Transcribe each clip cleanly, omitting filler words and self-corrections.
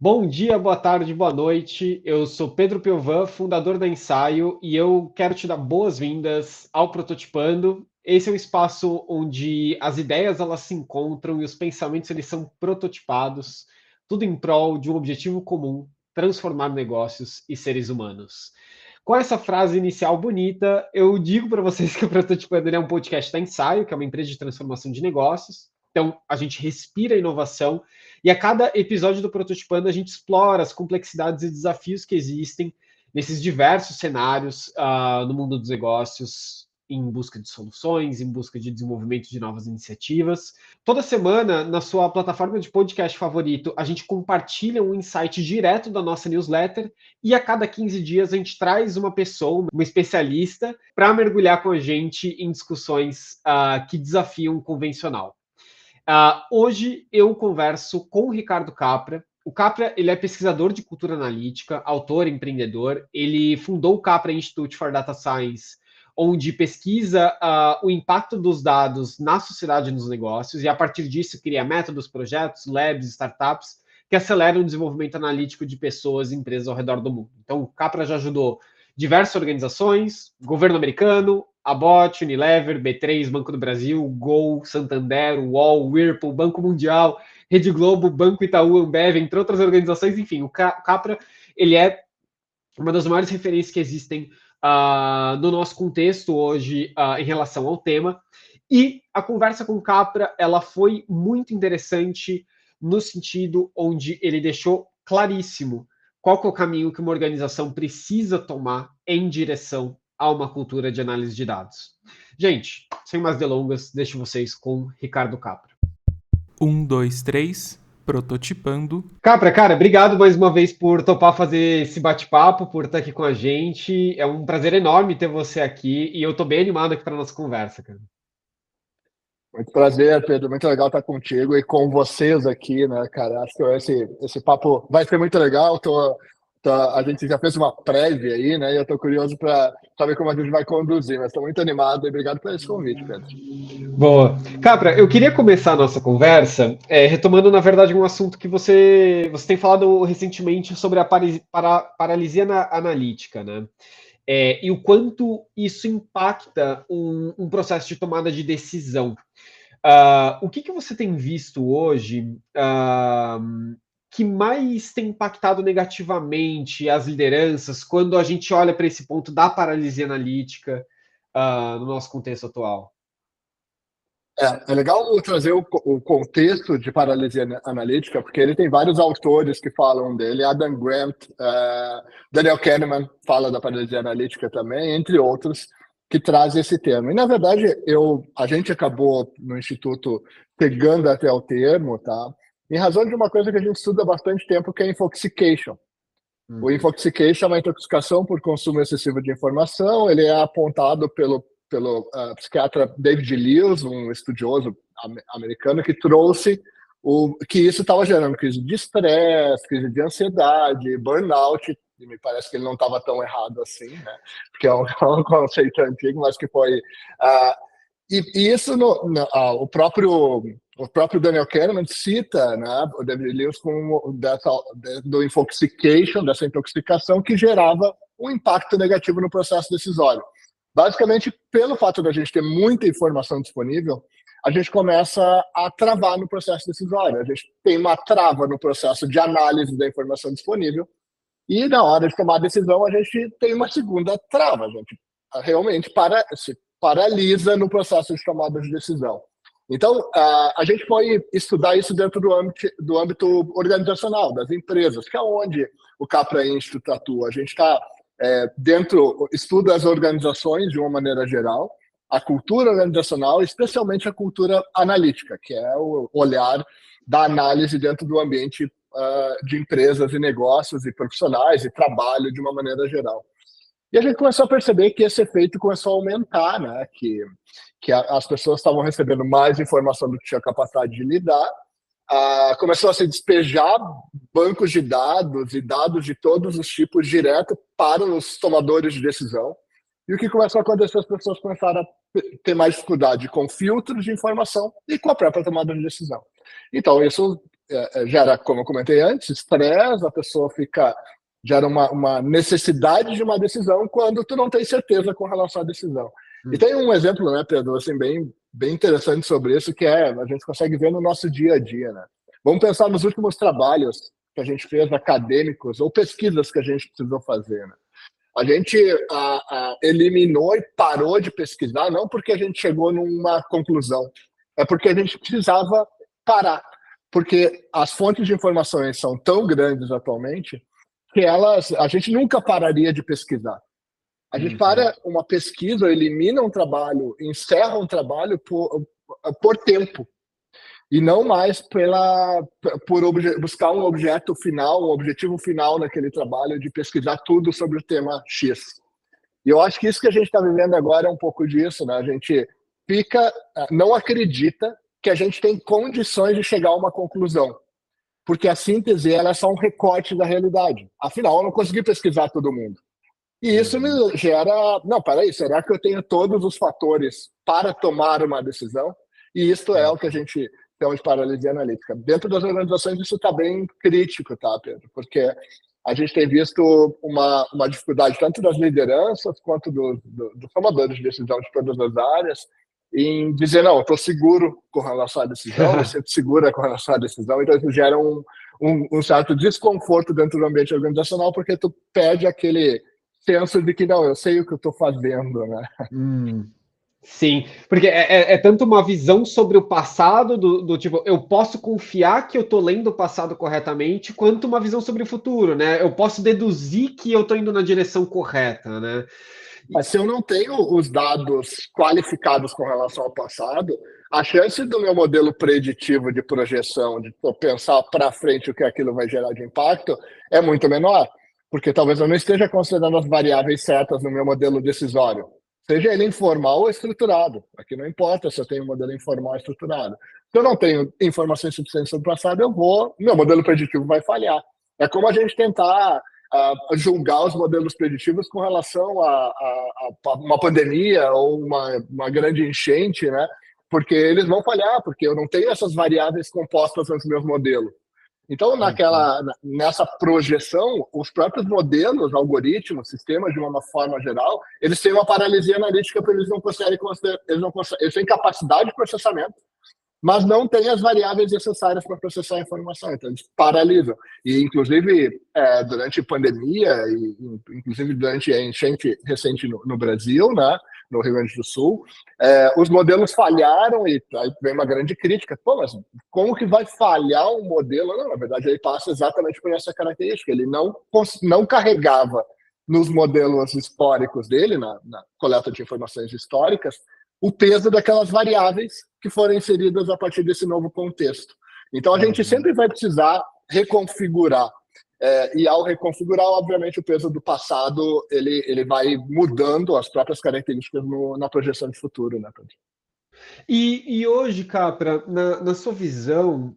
Bom dia, boa tarde, boa noite. Eu sou Pedro Piovan, fundador da Ensaio, e eu quero te dar boas-vindas ao Prototipando. Esse é um espaço onde as ideias elas se encontram e os pensamentos eles são prototipados, tudo em prol de um objetivo comum: transformar negócios e seres humanos. Com essa frase inicial bonita, eu digo para vocês que o Prototipando é um podcast da Ensaio, que é uma empresa de transformação de negócios. Então, a gente respira inovação e a cada episódio do Prototipando a gente explora as complexidades e desafios que existem nesses diversos cenários no mundo dos negócios, em busca de soluções, em busca de desenvolvimento de novas iniciativas. Toda semana, na sua plataforma de podcast favorito, a gente compartilha um insight direto da nossa newsletter e a cada 15 dias a gente traz uma pessoa, uma especialista, para mergulhar com a gente em discussões que desafiam o convencional. Hoje eu converso com o Ricardo Capra. O Capra ele é pesquisador de cultura analítica, autor, empreendedor. Ele fundou o Capra Institute for Data Science, onde pesquisa o impacto dos dados na sociedade e nos negócios, e a partir disso cria métodos, projetos, labs, startups que aceleram o desenvolvimento analítico de pessoas e empresas ao redor do mundo. Então, o Capra já ajudou diversas organizações, governo americano, Abot, Unilever, B3, Banco do Brasil, Gol, Santander, UOL, Whirlpool, Banco Mundial, Rede Globo, Banco Itaú, Ambev, entre outras organizações. Enfim, o Capra ele é uma das maiores referências que existem no nosso contexto hoje em relação ao tema. E a conversa com o Capra ela foi muito interessante no sentido onde ele deixou claríssimo qual que é o caminho que uma organização precisa tomar em direção a uma cultura de análise de dados. Gente, sem mais delongas, deixo vocês com Ricardo Capra. 1, 2, 3, prototipando. Capra, cara, obrigado mais uma vez por topar fazer esse bate-papo, por estar aqui com a gente. É um prazer enorme ter você aqui e eu tô bem animado aqui para nossa conversa, cara. Muito prazer, Pedro. Muito legal estar contigo e com vocês aqui, né, cara? Acho que esse papo vai ser muito legal. A gente já fez uma prévia aí, né? E eu estou curioso para saber como a gente vai conduzir, mas estou muito animado e obrigado por esse convite, Pedro. Boa. Capra, eu queria começar a nossa conversa retomando, na verdade, um assunto que você tem falado recentemente sobre a paralisia analítica, né? E o quanto isso impacta um processo de tomada de decisão. O que você tem visto hoje que mais tem impactado negativamente as lideranças quando a gente olha para esse ponto da paralisia analítica no nosso contexto atual? É legal trazer o contexto de paralisia analítica, porque ele tem vários autores que falam dele. Adam Grant, Daniel Kahneman fala da paralisia analítica também, entre outros, que trazem esse termo. E, na verdade, a gente acabou, no Instituto, pegando até o termo, tá? Em razão de uma coisa que a gente estuda há bastante tempo, que é infoxication. O infoxication é uma intoxicação por consumo excessivo de informação. Ele é apontado pelo psiquiatra David Lewis, um estudioso americano, que trouxe que isso estava gerando crise de estresse, crise de ansiedade, burnout, e me parece que ele não estava tão errado assim, né? Porque é um conceito antigo, mas que foi... E isso, o próprio Daniel Kahneman cita, né, o David Lewis do infoxication, dessa intoxicação que gerava um impacto negativo no processo decisório. Basicamente, pelo fato da gente ter muita informação disponível, a gente começa a travar no processo decisório. A gente tem uma trava no processo de análise da informação disponível e, na hora de tomar a decisão, a gente tem uma segunda trava. A gente realmente se paralisa no processo de tomada de decisão. Então, a gente pode estudar isso dentro do âmbito organizacional, das empresas, que é onde o Capra Institute atua. A gente está estuda as organizações de uma maneira geral, a cultura organizacional, especialmente a cultura analítica, que é o olhar da análise dentro do ambiente de empresas e negócios e profissionais e trabalho de uma maneira geral. E a gente começou a perceber que esse efeito começou a aumentar, né? Que as pessoas estavam recebendo mais informação do que tinha capacidade de lidar, começou a se despejar bancos de dados e dados de todos os tipos direto para os tomadores de decisão. E o que começou a acontecer, as pessoas começaram a ter mais dificuldade com filtros de informação e com a própria tomada de decisão. Então, isso gera, como eu comentei antes, estresse, a pessoa gera uma necessidade de uma decisão quando tu não tem certeza com relação à decisão. E tem um exemplo, né, Pedro, assim, bem interessante sobre isso, que a gente consegue ver no nosso dia a dia, né? Vamos pensar nos últimos trabalhos que a gente fez acadêmicos ou pesquisas que a gente precisou fazer, né? A gente eliminou e parou de pesquisar, não porque a gente chegou numa conclusão, é porque a gente precisava parar, porque as fontes de informações são tão grandes atualmente que a gente nunca pararia de pesquisar. A gente para uma pesquisa, elimina um trabalho, encerra um trabalho por tempo, e não mais buscar um objeto final, um objetivo final naquele trabalho de pesquisar tudo sobre o tema X. E eu acho que isso que a gente está vivendo agora é um pouco disso, né? A gente não acredita que a gente tem condições de chegar a uma conclusão, porque a síntese ela é só um recorte da realidade. Afinal, eu não consegui pesquisar todo mundo. E isso me gera... Não, peraí, será que eu tenho todos os fatores para tomar uma decisão? E isso é o que a gente chama de paralisia analítica. Dentro das organizações isso está bem crítico, tá, Pedro? Porque a gente tem visto uma dificuldade tanto das lideranças quanto dos tomadores de decisão de todas as áreas em dizer, não, estou seguro com relação à decisão, me sinto segura com relação à decisão, então isso gera um certo desconforto dentro do ambiente organizacional, porque tu perde aquele senso de que, não, eu sei o que eu estou fazendo, né? Sim, porque é tanto uma visão sobre o passado, do tipo, eu posso confiar que eu estou lendo o passado corretamente, quanto uma visão sobre o futuro, né? Eu posso deduzir que eu estou indo na direção correta, né? Mas se eu não tenho os dados qualificados com relação ao passado, a chance do meu modelo preditivo de projeção, de pensar para frente o que aquilo vai gerar de impacto, é muito menor, porque talvez eu não esteja considerando as variáveis certas no meu modelo decisório, seja ele informal ou estruturado. Aqui não importa se eu tenho um modelo informal ou estruturado. Se eu não tenho informações suficientes sobre o passado, meu modelo preditivo vai falhar. É como a gente tentar julgar os modelos preditivos com relação a uma pandemia ou uma grande enchente, né? Porque eles vão falhar, porque eu não tenho essas variáveis compostas nos meus modelos. Então, nessa projeção, os próprios modelos, algoritmos, sistemas, de uma forma geral, eles têm uma paralisia analítica porque eles têm capacidade de processamento, mas não têm as variáveis necessárias para processar a informação, então eles paralisam. E, inclusive, durante a pandemia, e inclusive durante a enchente recente no Brasil, né, no Rio Grande do Sul, os modelos falharam e aí vem uma grande crítica. Pô, mas como que vai falhar um modelo? Não, na verdade, ele passa exatamente por essa característica. Ele não carregava nos modelos históricos dele, na coleta de informações históricas, o peso daquelas variáveis que foram inseridas a partir desse novo contexto. Então, a gente sempre vai precisar reconfigurar. E ao reconfigurar, obviamente, o peso do passado ele vai mudando as próprias características na projeção de futuro, né, Pedro? E hoje, Capra, na sua visão,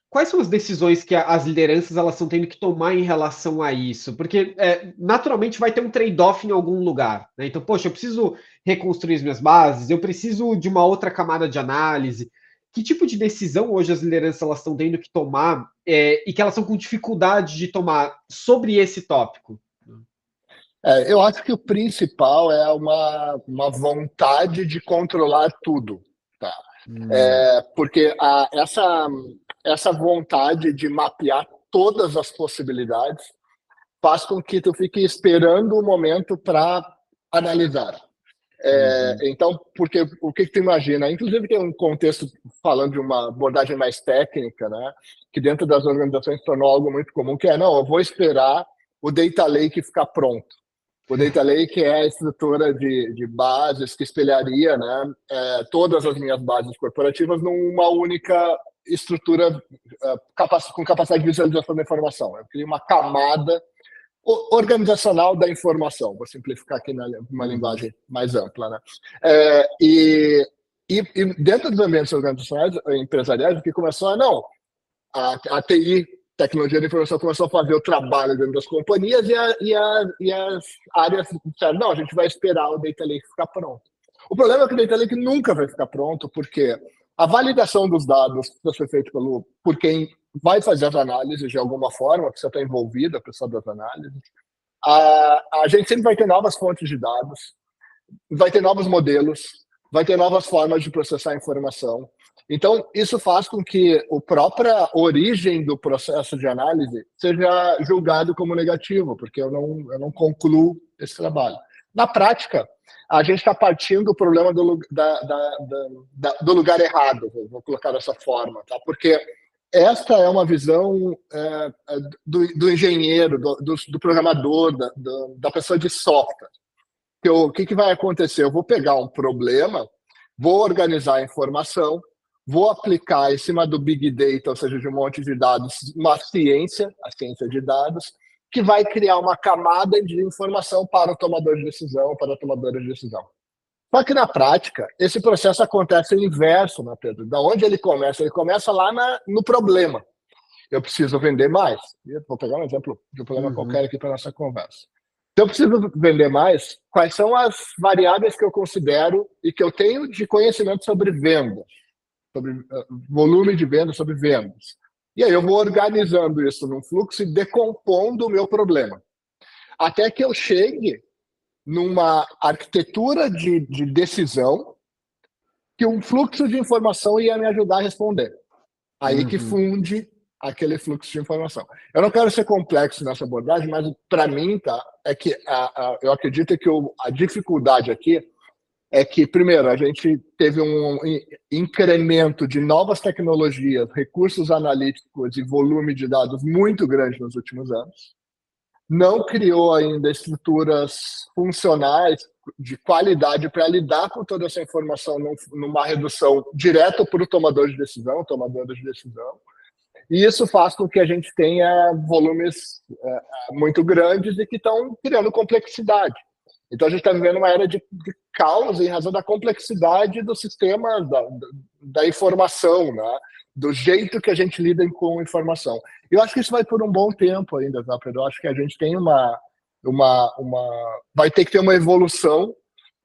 quais são as decisões que as lideranças elas estão tendo que tomar em relação a isso? Porque naturalmente vai ter um trade-off em algum lugar, né? Então, poxa, eu preciso reconstruir as minhas bases, eu preciso de uma outra camada de análise. Que tipo de decisão hoje as lideranças elas estão tendo que tomar e que elas estão com dificuldade de tomar sobre esse tópico? Eu acho que o principal é uma vontade de controlar tudo, tá? Porque essa vontade de mapear todas as possibilidades faz com que tu fique esperando o momento para analisar. Então, porque o que tu imagina? Inclusive tem um contexto falando de uma abordagem mais técnica, né? Que dentro das organizações tornou algo muito comum, que não, eu vou esperar o data lake ficar pronto. O data lake é a estrutura de bases que espelharia, né, todas as minhas bases corporativas numa única estrutura com capacidade de visualização da informação. Eu crio uma camada organizacional da informação. Vou simplificar aqui numa linguagem mais ampla, né? E dentro dos ambientes organizacionais, empresariais, o que começou a TI, tecnologia da informação, começou a fazer o trabalho dentro das companhias e as áreas disseram, não, a gente vai esperar o data lake ficar pronto. O problema é que o data lake nunca vai ficar pronto, porque A validação dos dados precisa ser feita por quem vai fazer as análises de alguma forma, precisa estar envolvida, a pessoa das análises. A gente sempre vai ter novas fontes de dados, vai ter novos modelos, vai ter novas formas de processar a informação. Então, isso faz com que a própria origem do processo de análise seja julgado como negativo, porque eu não concluo esse trabalho. Na prática, a gente está partindo do problema do lugar errado, vou colocar dessa forma, tá? Porque esta é uma visão do engenheiro, do programador, da pessoa de software. O que vai acontecer? Eu vou pegar um problema, vou organizar a informação, vou aplicar em cima do Big Data, ou seja, de um monte de dados, uma ciência, a ciência de dados, que vai criar uma camada de informação para o tomador de decisão, para a tomadora de decisão. Só que, na prática, esse processo acontece o inverso, né, Pedro? Da onde ele começa? Ele começa lá no problema. Eu preciso vender mais. Vou pegar um exemplo de um problema qualquer aqui para a nossa conversa. Se eu preciso vender mais, quais são as variáveis que eu considero e que eu tenho de conhecimento sobre vendas, sobre volume de vendas, sobre vendas? E aí eu vou organizando isso num fluxo e decompondo o meu problema. Até que eu chegue numa arquitetura de decisão que um fluxo de informação ia me ajudar a responder. Aí que funde aquele fluxo de informação. Eu não quero ser complexo nessa abordagem, mas para mim, tá, é que eu acredito que a dificuldade aqui é que, primeiro, a gente teve um incremento de novas tecnologias, recursos analíticos e volume de dados muito grande nos últimos anos. Não criou ainda estruturas funcionais de qualidade para lidar com toda essa informação numa redução direta para o tomador de decisão, tomadora de decisão. E isso faz com que a gente tenha volumes muito grandes e que estão criando complexidade. Então, a gente está vivendo uma era de caos em razão da complexidade do sistema da informação, né? Do jeito que a gente lida com informação. Eu acho que isso vai por um bom tempo ainda, tá, Pedro? Eu acho que a gente tem vai ter que ter uma evolução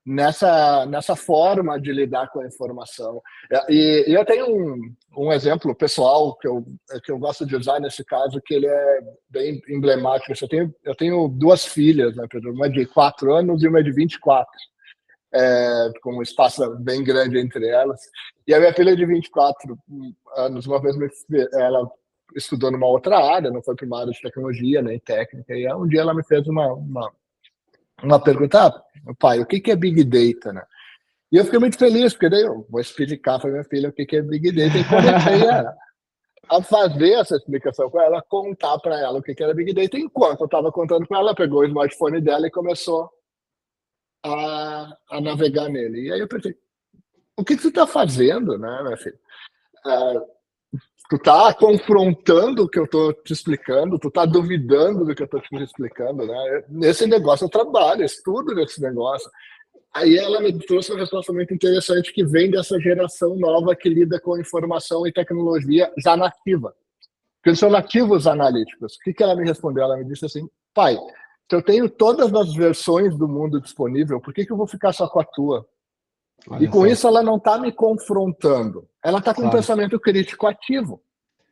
nessa forma de lidar com a informação. E eu tenho um exemplo pessoal que eu gosto de usar nesse caso, que ele é bem emblemático. Eu tenho duas filhas, né, Pedro? Uma de 4 anos e uma de 24, com um espaço bem grande entre elas. E a minha filha de 24 anos, uma vez ela estudou numa outra área, não foi para uma área de tecnologia, nem técnica, e um dia ela me fez uma pergunta: pai, o que é Big Data, né? E eu fiquei muito feliz, porque daí eu vou explicar para minha filha o que é Big Data, e comecei a fazer essa explicação com ela, contar para ela o que era Big Data. Enquanto eu estava contando com ela, pegou o smartphone dela e começou a navegar nele. E aí eu pensei: o que você está fazendo, né, minha filha? Tu tá confrontando o que eu tô te explicando, tu tá duvidando do que eu tô te explicando, né? Nesse negócio eu trabalho, estudo nesse negócio. Aí ela me trouxe uma resposta muito interessante que vem dessa geração nova que lida com informação e tecnologia já nativa. Porque eles são nativos analíticos. O que ela me respondeu? Ela me disse assim: pai, se eu tenho todas as versões do mundo disponível, por que eu vou ficar só com a tua? Olha e com só. isso ela não está me confrontando, ela está com um pensamento crítico ativo.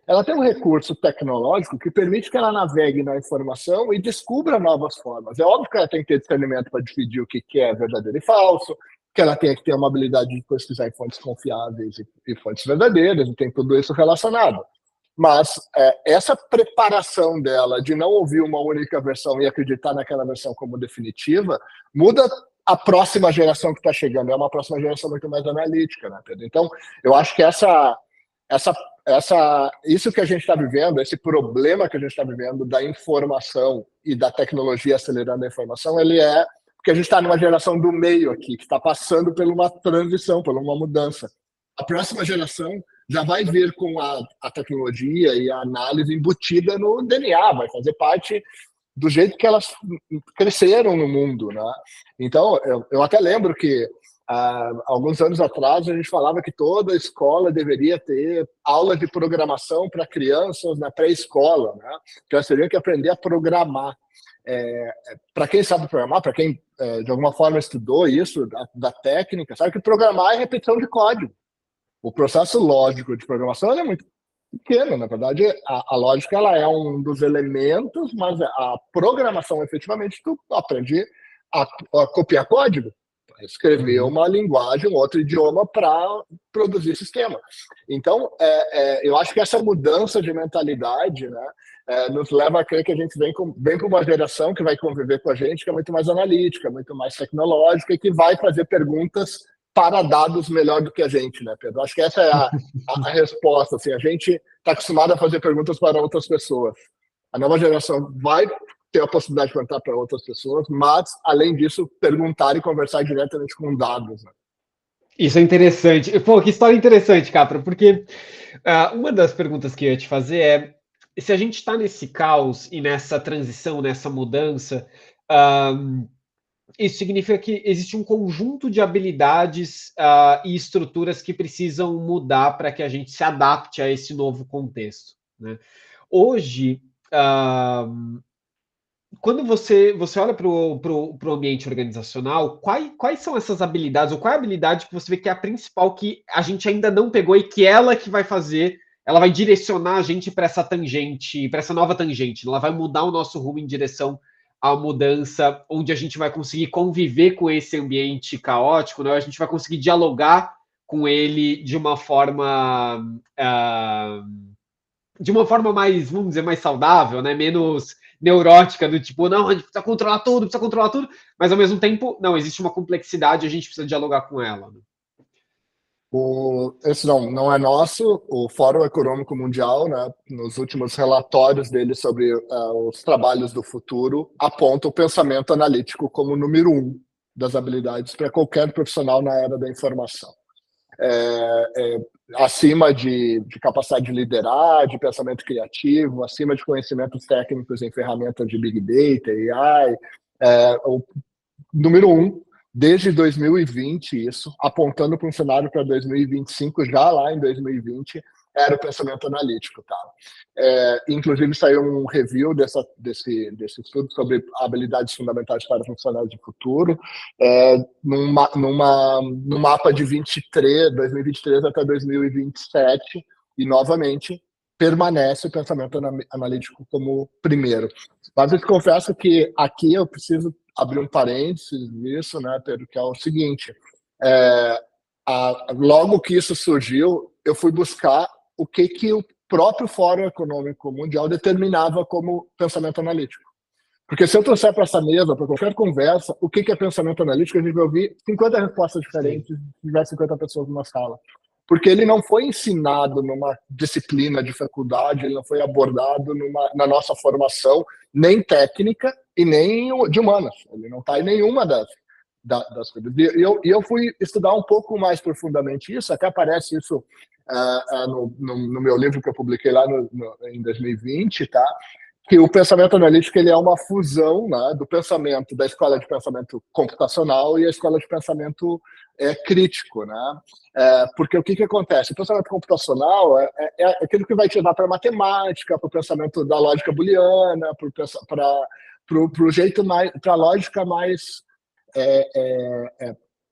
Ela tem um recurso tecnológico que permite que ela navegue na informação e descubra novas formas. É óbvio que ela tem que ter discernimento para dividir o que é verdadeiro e falso, que ela tem que ter uma habilidade de pesquisar em fontes confiáveis e fontes verdadeiras, e tem tudo isso relacionado. Mas essa preparação dela de não ouvir uma única versão e acreditar naquela versão como definitiva, muda a próxima geração que está chegando. É uma próxima geração muito mais analítica, né, Pedro? Então, eu acho que isso que a gente está vivendo, esse problema que a gente está vivendo da informação e da tecnologia acelerando a informação, ele é porque a gente está numa geração do meio aqui, que está passando por uma transição, por uma mudança. A próxima geração já vai vir com a tecnologia e a análise embutida no DNA, vai fazer parte do jeito que elas cresceram no mundo, né? Então, eu até lembro que alguns anos atrás a gente falava que toda escola deveria ter aula de programação para crianças na pré-escola, né? Que elas teriam que aprender a programar. Para quem sabe programar, para quem de alguma forma estudou isso da técnica, sabe que programar é repetição de código. O processo lógico de programação ele é muito pequeno, na verdade, a lógica ela é um dos elementos, mas a programação, efetivamente, tu aprende a copiar código, escrever Uhum. uma linguagem, um outro idioma para produzir sistema. Então, eu acho que essa mudança de mentalidade, né, nos leva a crer que a gente vem para uma geração que vai conviver com a gente, que é muito mais analítica, muito mais tecnológica e que vai fazer perguntas para dados melhor do que a gente, né, Pedro? Acho que essa é a resposta. Assim, a gente está acostumado a fazer perguntas para outras pessoas. A nova geração vai ter a possibilidade de perguntar para outras pessoas, mas, além disso, perguntar e conversar diretamente com dados. Né? Isso é interessante. Pô, que história interessante, Capra, porque uma das perguntas que eu ia te fazer é se a gente está nesse caos e nessa transição, nessa mudança, ah, isso significa que existe um conjunto de habilidades e estruturas que precisam mudar para que a gente se adapte a esse novo contexto. Né? Hoje, quando você olha para o ambiente organizacional, quais são essas habilidades, ou qual é a habilidade que você vê que é a principal que a gente ainda não pegou e que ela que vai fazer, ela vai direcionar a gente para essa tangente, para essa nova tangente, ela vai mudar o nosso rumo em direção à mudança, onde a gente vai conseguir conviver com esse ambiente caótico, né? A gente vai conseguir dialogar com ele de uma forma mais, vamos dizer, mais saudável, né? Menos neurótica, do tipo, não, a gente precisa controlar tudo, mas ao mesmo tempo, não, existe uma complexidade, a gente precisa dialogar com ela. Né? Esse não é nosso, o Fórum Econômico Mundial, né, nos últimos relatórios dele sobre os trabalhos do futuro, aponta o pensamento analítico como número 1 das habilidades para qualquer profissional na era da informação. Acima de capacidade de liderar, de pensamento criativo, acima de conhecimentos técnicos em ferramentas de Big Data, AI, o número 1, desde 2020, isso, apontando para um cenário para 2025, já lá em 2020, era o pensamento analítico. Tá? Inclusive, saiu um review desse estudo sobre habilidades fundamentais para funcionários de futuro, num mapa de 2023 até 2027, e, novamente, permanece o pensamento analítico como primeiro. Mas eu te confesso que aqui eu preciso abrir um parênteses nisso, né, Pedro, que é o seguinte, logo que isso surgiu, eu fui buscar o que o próprio Fórum Econômico Mundial determinava como pensamento analítico. Porque se eu trouxer para essa mesa, para qualquer conversa, o que é pensamento analítico, a gente vai ouvir 50 respostas diferentes se tiver 50 pessoas numa sala. Porque ele não foi ensinado numa disciplina de faculdade, ele não foi abordado na nossa formação, nem técnica e nem de humanas. Ele não está em nenhuma das coisas. E eu fui estudar um pouco mais profundamente isso, até aparece isso no meu livro que eu publiquei lá em 2020, tá? Que o pensamento analítico ele é uma fusão, né, do pensamento da escola de pensamento computacional e a escola de pensamento crítico, né? Porque o que acontece? O pensamento computacional é aquilo que vai te levar para a matemática, para o pensamento da lógica booleana, para o jeito mais, para a lógica mais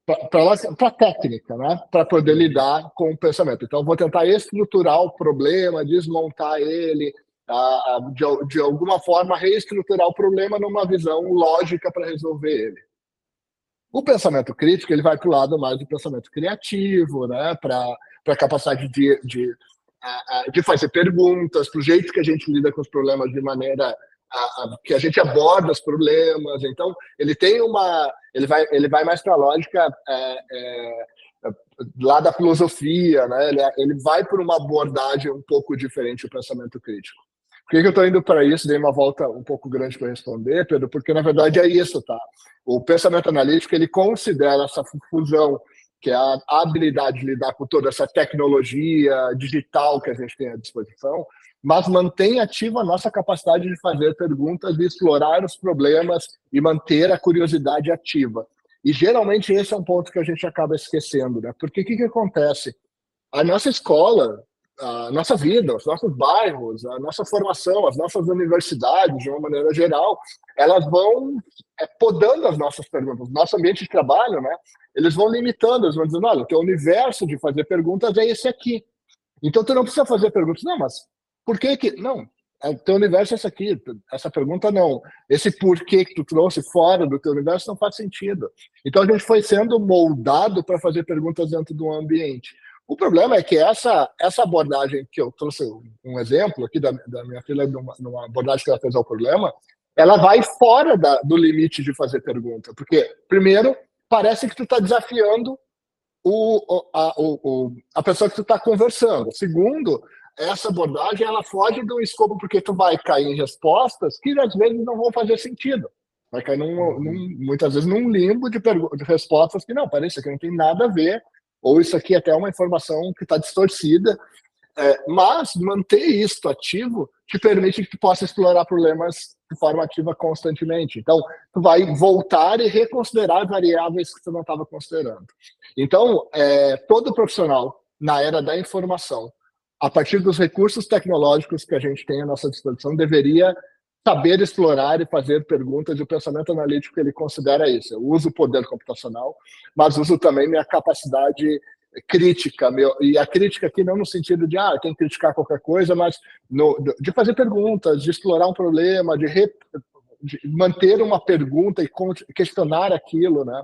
para a técnica, né? Para poder lidar com o pensamento. Então, vou tentar estruturar o problema, desmontar ele, de alguma forma reestruturar o problema numa visão lógica para resolver ele. O pensamento crítico ele vai para o lado mais do pensamento criativo, né? Para a capacidade de fazer perguntas, para o jeito que a gente lida com os problemas de maneira que a gente aborda os problemas. Então, ele vai mais para a lógica lá da filosofia, né? Ele vai por uma abordagem um pouco diferente do pensamento crítico. Por que eu estou indo para isso? Dei uma volta um pouco grande para responder, Pedro, porque na verdade é isso, tá? O pensamento analítico ele considera essa fusão, que é a habilidade de lidar com toda essa tecnologia digital que a gente tem à disposição, mas mantém ativa a nossa capacidade de fazer perguntas, de explorar os problemas e manter a curiosidade ativa. E geralmente esse é um ponto que a gente acaba esquecendo, né? Porque o que acontece? A nossa escola, a nossa vida, os nossos bairros, a nossa formação, as nossas universidades, de uma maneira geral, elas vão podando as nossas perguntas. Nosso ambiente de trabalho, né? Eles vão limitando, eles vão dizendo, olha, o teu universo de fazer perguntas é esse aqui. Então, tu não precisa fazer perguntas. Não, mas por que que... Não, teu universo é esse aqui. Essa pergunta não. Esse porquê que tu trouxe fora do teu universo não faz sentido. Então, a gente foi sendo moldado para fazer perguntas dentro do ambiente. O problema é que essa abordagem que eu trouxe, um exemplo aqui da minha filha, numa abordagem que ela fez ao problema, ela vai fora do limite de fazer pergunta. Porque, primeiro, parece que tu está desafiando a pessoa que tu está conversando. Segundo, essa abordagem ela foge do escopo porque tu vai cair em respostas que às vezes não vão fazer sentido. Vai cair muitas vezes num limbo de respostas que não, parece que não tem nada a ver, ou isso aqui é até uma informação que está distorcida. Mas manter isso ativo te permite que tu possa explorar problemas de forma ativa constantemente. Então, tu vai voltar e reconsiderar variáveis que tu não estava considerando. Então, todo profissional na era da informação, a partir dos recursos tecnológicos que a gente tem à nossa disposição, deveria saber explorar e fazer perguntas, e o pensamento analítico ele considera isso. Eu uso o poder computacional, mas uso também minha capacidade crítica, e a crítica aqui não no sentido de tem que criticar qualquer coisa, mas de fazer perguntas, de explorar um problema, de manter uma pergunta e questionar aquilo, né?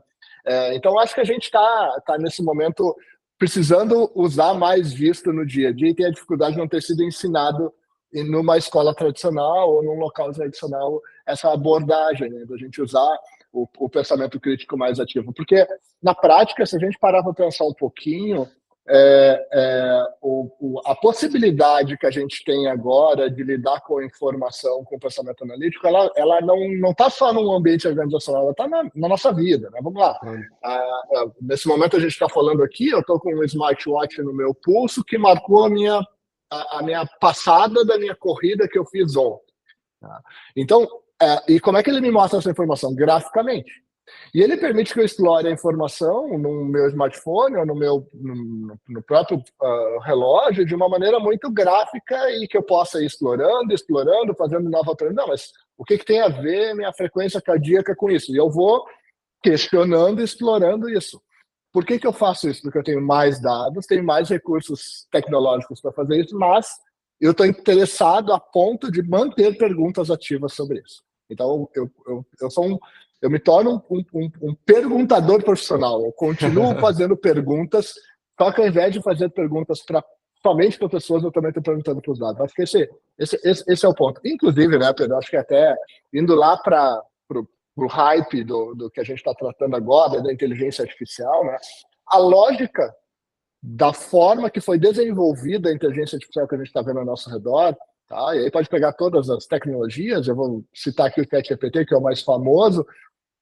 Então, acho que a gente está nesse momento precisando usar mais visto no dia a dia e tem a dificuldade de não ter sido ensinado numa escola tradicional ou num local tradicional essa abordagem, né, da gente usar o pensamento crítico mais ativo. Porque, na prática, se a gente parar para pensar um pouquinho, a possibilidade que a gente tem agora de lidar com a informação, com o pensamento analítico, ela não está só num ambiente organizacional, ela está na nossa vida. Né? Vamos lá. Nesse momento a gente está falando aqui, eu estou com um smartwatch no meu pulso que marcou a minha passada da minha corrida que eu fiz ontem. Tá? Então, e como é que ele me mostra essa informação? Graficamente. E ele permite que eu explore a informação no meu smartphone ou no próprio relógio de uma maneira muito gráfica e que eu possa ir explorando, fazendo nova pergunta. Não, mas o que tem a ver minha frequência cardíaca com isso? E eu vou questionando e explorando isso. Por que eu faço isso? Porque eu tenho mais dados, tenho mais recursos tecnológicos para fazer isso, mas eu estou interessado a ponto de manter perguntas ativas sobre isso. Então, eu me torno um perguntador profissional. Eu continuo fazendo perguntas, só que ao invés de fazer perguntas somente para pessoas, eu também estou perguntando para os dados. Acho que esse é o ponto. Inclusive, né, Pedro, acho que até indo lá para o hype do que a gente está tratando agora, da inteligência artificial, né, a lógica da forma que foi desenvolvida a inteligência artificial que a gente está vendo ao nosso redor, tá? E aí pode pegar todas as tecnologias, eu vou citar aqui o ChatGPT, que é o mais famoso,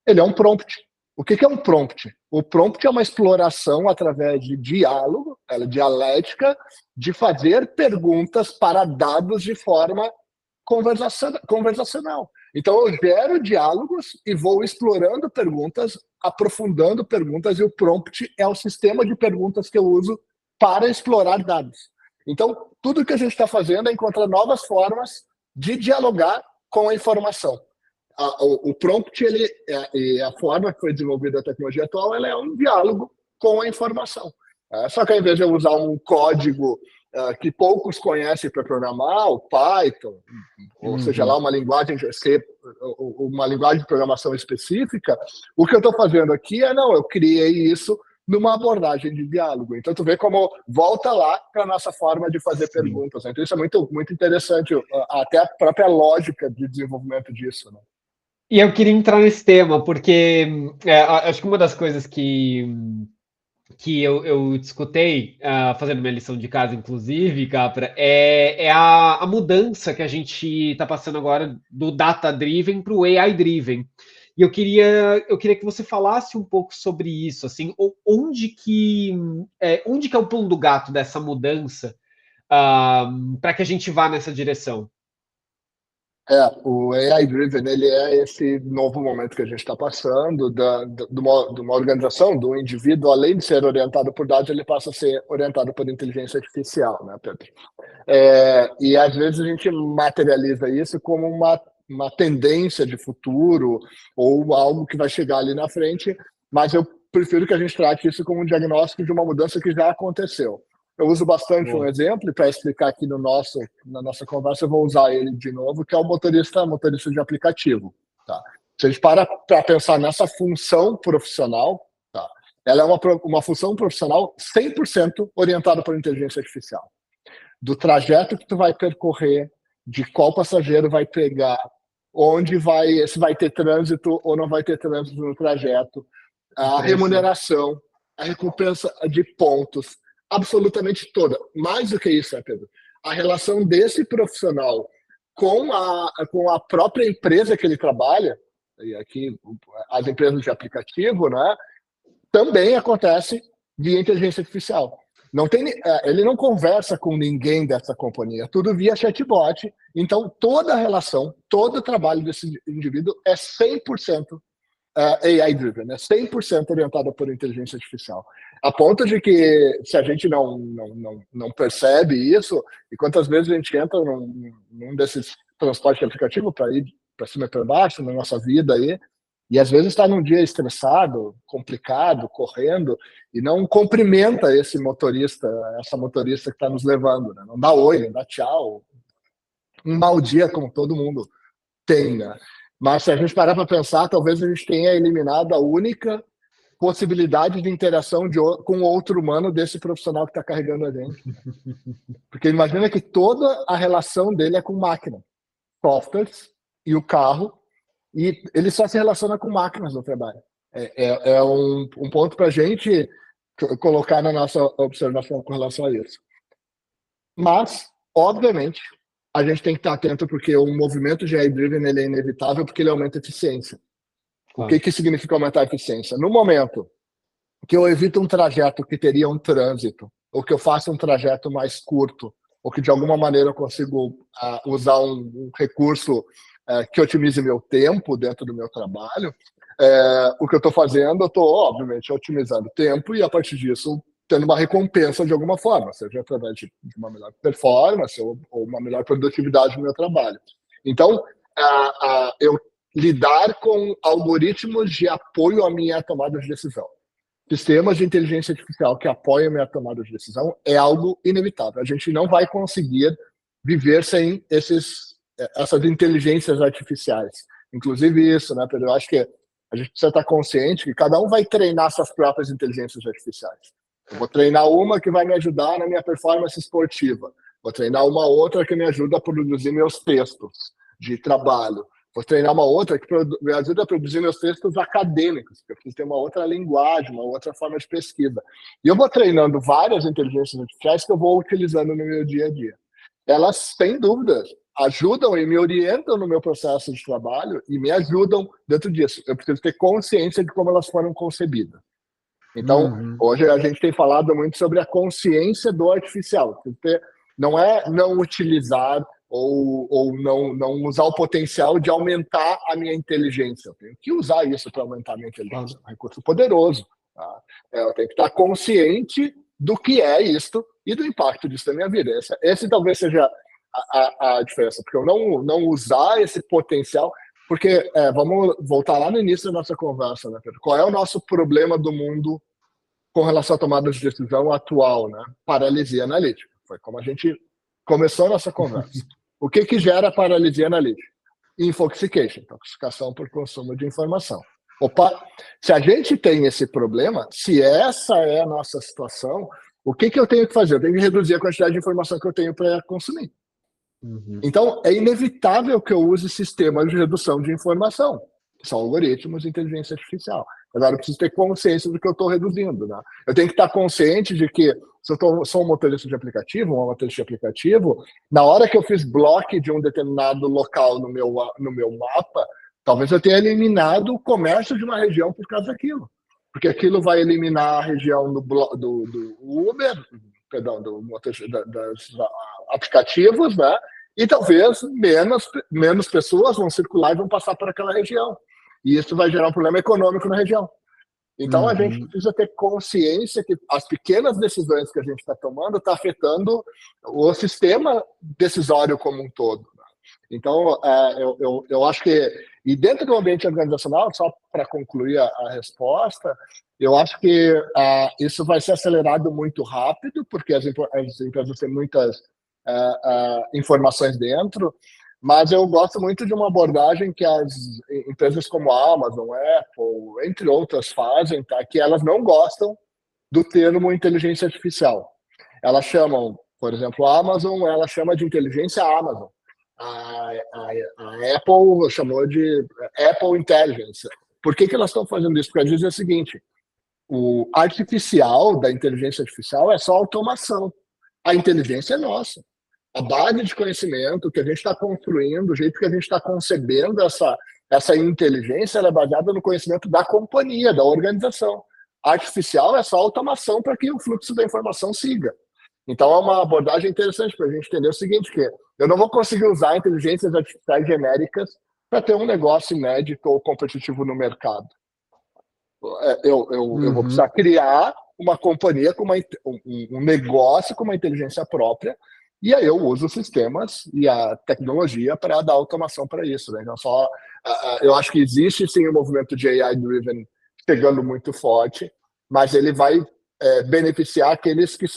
ele é um prompt. O que é um prompt? O prompt é uma exploração através de diálogo, dialética, de fazer perguntas para dados de forma conversacional. Então, eu gero diálogos e vou explorando perguntas, aprofundando perguntas, e o prompt é o sistema de perguntas que eu uso para explorar dados. Então, tudo que a gente está fazendo é encontrar novas formas de dialogar com a informação. O prompt, a forma que foi desenvolvida a tecnologia atual, ela é um diálogo com a informação. Só que ao invés de eu usar um código que poucos conhecem para programar, o Python, ou seja lá, uma linguagem de programação específica, o que eu estou fazendo aqui eu criei isso numa abordagem de diálogo. Então, tu vê como volta lá para a nossa forma de fazer perguntas. Então, isso é muito, muito interessante, até a própria lógica de desenvolvimento disso. Né? E eu queria entrar nesse tema, porque acho que uma das coisas que eu escutei, fazendo minha lição de casa, inclusive, Capra, é a mudança que a gente está passando agora do data-driven para o AI-driven. E eu queria que você falasse um pouco sobre isso, assim, onde que é o pulo do gato dessa mudança para que a gente vá nessa direção? O AI Driven, ele é esse novo momento que a gente está passando de uma organização, do indivíduo, além de ser orientado por dados, ele passa a ser orientado por inteligência artificial, né, Pedro? E às vezes a gente materializa isso como uma tendência de futuro ou algo que vai chegar ali na frente, mas eu prefiro que a gente trate isso como um diagnóstico de uma mudança que já aconteceu. Eu uso bastante um exemplo para explicar aqui na nossa conversa, eu vou usar ele de novo, que é o motorista de aplicativo. Tá? Se a gente para pensar nessa função profissional, tá? Ela é uma função profissional 100% orientada por inteligência artificial. Do trajeto que tu vai percorrer, de qual passageiro vai pegar, se vai ter trânsito ou não vai ter trânsito no trajeto, a remuneração, a recompensa de pontos, absolutamente toda. Mais do que isso, né, Pedro? A relação desse profissional com a própria empresa que ele trabalha, e aqui as empresas de aplicativo, né, também acontece via inteligência artificial. Ele não conversa com ninguém dessa companhia, tudo via chatbot. Então, toda a relação, todo o trabalho desse indivíduo é 100% AI-driven, né? 100% orientada por inteligência artificial. A ponto de que, se a gente não percebe isso, e quantas vezes a gente entra num desses transportes de aplicativo para ir para cima e para baixo na nossa vida aí, e às vezes está num dia estressado, complicado, correndo, e não cumprimenta essa motorista que está nos levando, né? Não dá oi, não dá tchau. Um mau dia, como todo mundo tem, né? Mas se a gente parar para pensar, talvez a gente tenha eliminado a única possibilidade de interação com outro humano desse profissional que está carregando a gente. Porque imagina que toda a relação dele é com máquina, softwares e o carro, e ele só se relaciona com máquinas no trabalho. É um ponto para a gente colocar na nossa observação com relação a isso. Mas, obviamente, a gente tem que estar atento porque o movimento de AI-Driven ele é inevitável porque ele aumenta a eficiência. O que significa aumentar a eficiência? No momento que eu evito um trajeto que teria um trânsito, ou que eu faça um trajeto mais curto, ou que de alguma maneira eu consigo usar um recurso que otimize meu tempo dentro do meu trabalho, o que eu estou fazendo, eu estou, obviamente, otimizando tempo e, a partir disso, tendo uma recompensa de alguma forma, seja através de uma melhor performance ou uma melhor produtividade no meu trabalho. Então, eu lidar com algoritmos de apoio à minha tomada de decisão, sistemas de inteligência artificial que apoiam a minha tomada de decisão, é algo inevitável. A gente não vai conseguir viver sem essas inteligências artificiais. Inclusive isso, né, Pedro? Eu acho que a gente precisa estar consciente que cada um vai treinar suas próprias inteligências artificiais. Eu vou treinar uma que vai me ajudar na minha performance esportiva. Vou treinar uma outra que me ajuda a produzir meus textos de trabalho. Vou treinar uma outra que me ajuda a produzir meus textos acadêmicos, porque eu preciso ter uma outra linguagem, uma outra forma de pesquisa. E eu vou treinando várias inteligências artificiais que eu vou utilizando no meu dia a dia. Elas, sem dúvida, ajudam e me orientam no meu processo de trabalho e me ajudam dentro disso. Eu preciso ter consciência de como elas foram concebidas. Então, hoje a gente tem falado muito sobre a consciência do artificial. Não é não utilizar ou não usar o potencial de aumentar a minha inteligência. Eu tenho que usar isso para aumentar a minha inteligência. É um recurso poderoso. Tá? Eu tenho que estar consciente do que é isto e do impacto disso na minha vida. Esse talvez seja a diferença, porque eu não usar esse potencial, porque vamos voltar lá no início da nossa conversa, né, Pedro? Qual é o nosso problema do mundo com relação à tomada de decisão atual, né? Paralisia analítica. Foi como a gente começou a nossa conversa. O que gera paralisia analítica? Infoxication, intoxicação por consumo de informação. Opa, se a gente tem esse problema, se essa é a nossa situação, o que eu tenho que fazer? Eu tenho que reduzir a quantidade de informação que eu tenho para consumir. Então, é inevitável que eu use sistemas de redução de informação, que são algoritmos de inteligência artificial. Agora, eu preciso ter consciência do que eu estou reduzindo. Né? Eu tenho que estar consciente de que, se eu sou um motorista de aplicativo, uma motorista de aplicativo, na hora que eu fiz bloco de um determinado local no meu mapa, talvez eu tenha eliminado o comércio de uma região por causa daquilo. Porque aquilo vai eliminar a região do Uber, perdão, dos aplicativos, né? E talvez menos pessoas vão circular e vão passar por aquela região. E isso vai gerar um problema econômico na região. Então, a gente precisa ter consciência que as pequenas decisões que a gente está tomando está afetando o sistema decisório como um todo. Então, eu acho que, e dentro do ambiente organizacional, só para concluir a resposta, eu acho que isso vai ser acelerado muito rápido, porque as empresas têm muitas informações dentro, mas eu gosto muito de uma abordagem que as empresas como a Amazon, Apple, entre outras fazem, tá? Que elas não gostam do termo inteligência artificial. Elas chamam, por exemplo, a Amazon, ela chama de inteligência Amazon. A Apple chamou de Apple Intelligence. Por que elas estão fazendo isso? Porque elas dizem o seguinte, o artificial, da inteligência artificial, é só automação. A inteligência é nossa. A base de conhecimento que a gente está construindo, o jeito que a gente está concebendo essa inteligência, ela é baseada no conhecimento da companhia, da organização. A artificial é só automação para que o fluxo da informação siga. Então, é uma abordagem interessante para a gente entender o seguinte, que eu não vou conseguir usar inteligências artificiais genéricas para ter um negócio inédito ou competitivo no mercado. Eu vou precisar criar uma companhia com um negócio com uma inteligência própria, e aí eu uso os sistemas e a tecnologia para dar automação para isso. Né? Então, eu acho que existe sim um movimento de AI-driven chegando muito forte, mas ele vai beneficiar aqueles que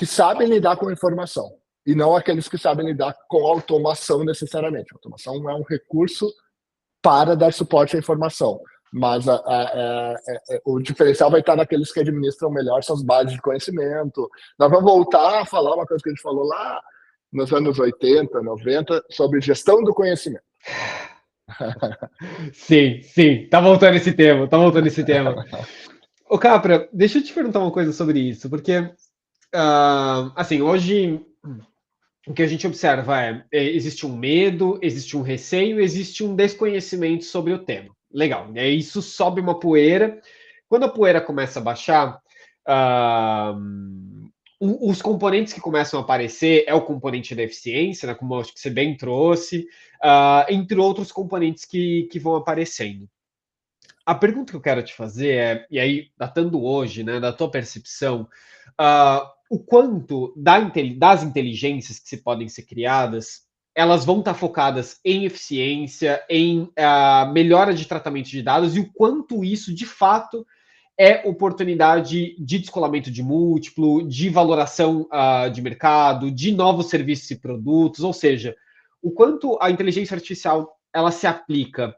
sabem lidar com informação, e não aqueles que sabem lidar com automação necessariamente. A automação é um recurso para dar suporte à informação, mas o diferencial vai estar naqueles que administram melhor suas bases de conhecimento. Nós vamos voltar a falar uma coisa que a gente falou lá nos anos 80, 90, sobre gestão do conhecimento. Sim, tá voltando esse tema, Ô Capra, deixa eu te perguntar uma coisa sobre isso, porque, assim, hoje o que a gente observa existe um medo, existe um receio, existe um desconhecimento sobre o tema. Legal, né? Isso sobe uma poeira. Quando a poeira começa a baixar, os componentes que começam a aparecer é o componente da eficiência, né, como acho que você bem trouxe, entre outros componentes que vão aparecendo. A pergunta que eu quero te fazer e aí, datando hoje, né, da tua percepção, o quanto das inteligências que se podem ser criadas, elas vão estar focadas em eficiência, em melhora de tratamento de dados, e o quanto isso, de fato, é oportunidade de descolamento de múltiplo, de valoração de mercado, de novos serviços e produtos, ou seja, o quanto a inteligência artificial ela se aplica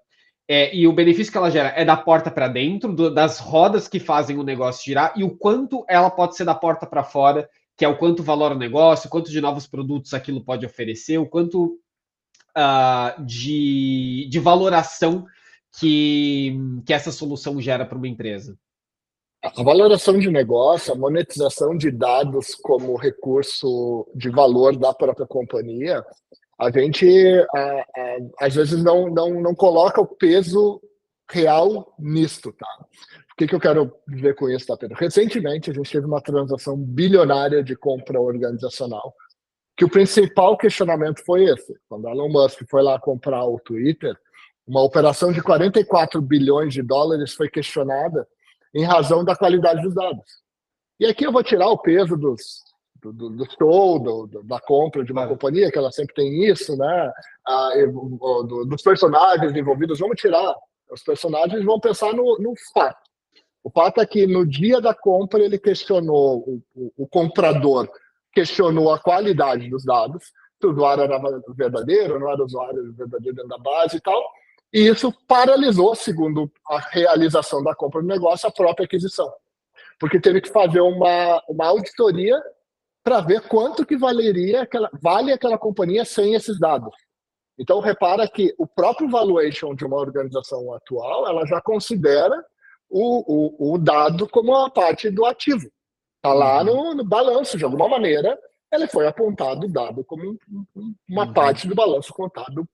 e o benefício que ela gera é da porta para dentro, das rodas que fazem o negócio girar, e o quanto ela pode ser da porta para fora, que é o quanto valora o negócio, o quanto de novos produtos aquilo pode oferecer, o quanto de valoração que essa solução gera para uma empresa. A valoração de negócio, a monetização de dados como recurso de valor da própria companhia, a gente às vezes não coloca o peso real nisto, tá? O que eu quero dizer com isso, tá, Pedro? Recentemente, a gente teve uma transação bilionária de compra organizacional, que o principal questionamento foi esse. Quando Elon Musk foi lá comprar o Twitter, uma operação de 44 bilhões de dólares foi questionada em razão da qualidade dos dados. E aqui eu vou tirar o peso do show, da compra de uma companhia, que ela sempre tem isso, né? Dos personagens envolvidos, vamos tirar. Os personagens vão pensar no fato. O fato é que no dia da compra ele questionou, o comprador questionou a qualidade dos dados, se o usuário era verdadeiro, não era usuário verdadeiro dentro da base e tal, e isso paralisou, segundo a realização da compra do negócio, a própria aquisição. Porque teve que fazer uma auditoria para ver quanto que vale aquela companhia sem esses dados. Então, repara que o próprio valuation de uma organização atual, ela já considera o dado como uma parte do ativo. Está lá no balanço, de alguma maneira, ele foi apontado, dado como uma parte do balanço contábil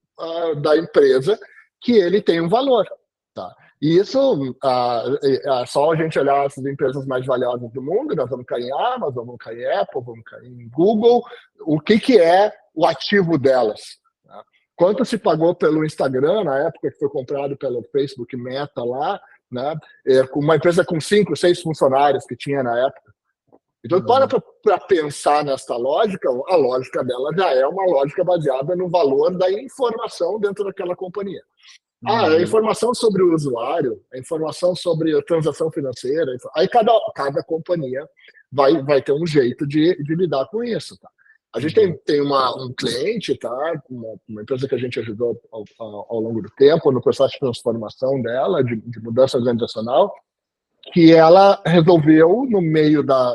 da empresa, que ele tem um valor. Tá? E isso, só a gente olhar as empresas mais valiosas do mundo, nós vamos cair em Amazon, vamos cair em Apple, vamos cair em Google, o que é o ativo delas. Né? Quanto se pagou pelo Instagram, na época que foi comprado pelo Facebook Meta lá, né? Uma empresa com 5, 6 funcionários que tinha na época. Então, para pensar nesta lógica, a lógica dela já é uma lógica baseada no valor da informação dentro daquela companhia. A informação sobre o usuário, a informação sobre a transação financeira, aí cada companhia vai ter um jeito de lidar com isso. Tá? A gente tem um cliente, tá? uma empresa que a gente ajudou ao longo do tempo, no processo de transformação dela, de mudança organizacional, que ela resolveu, no meio da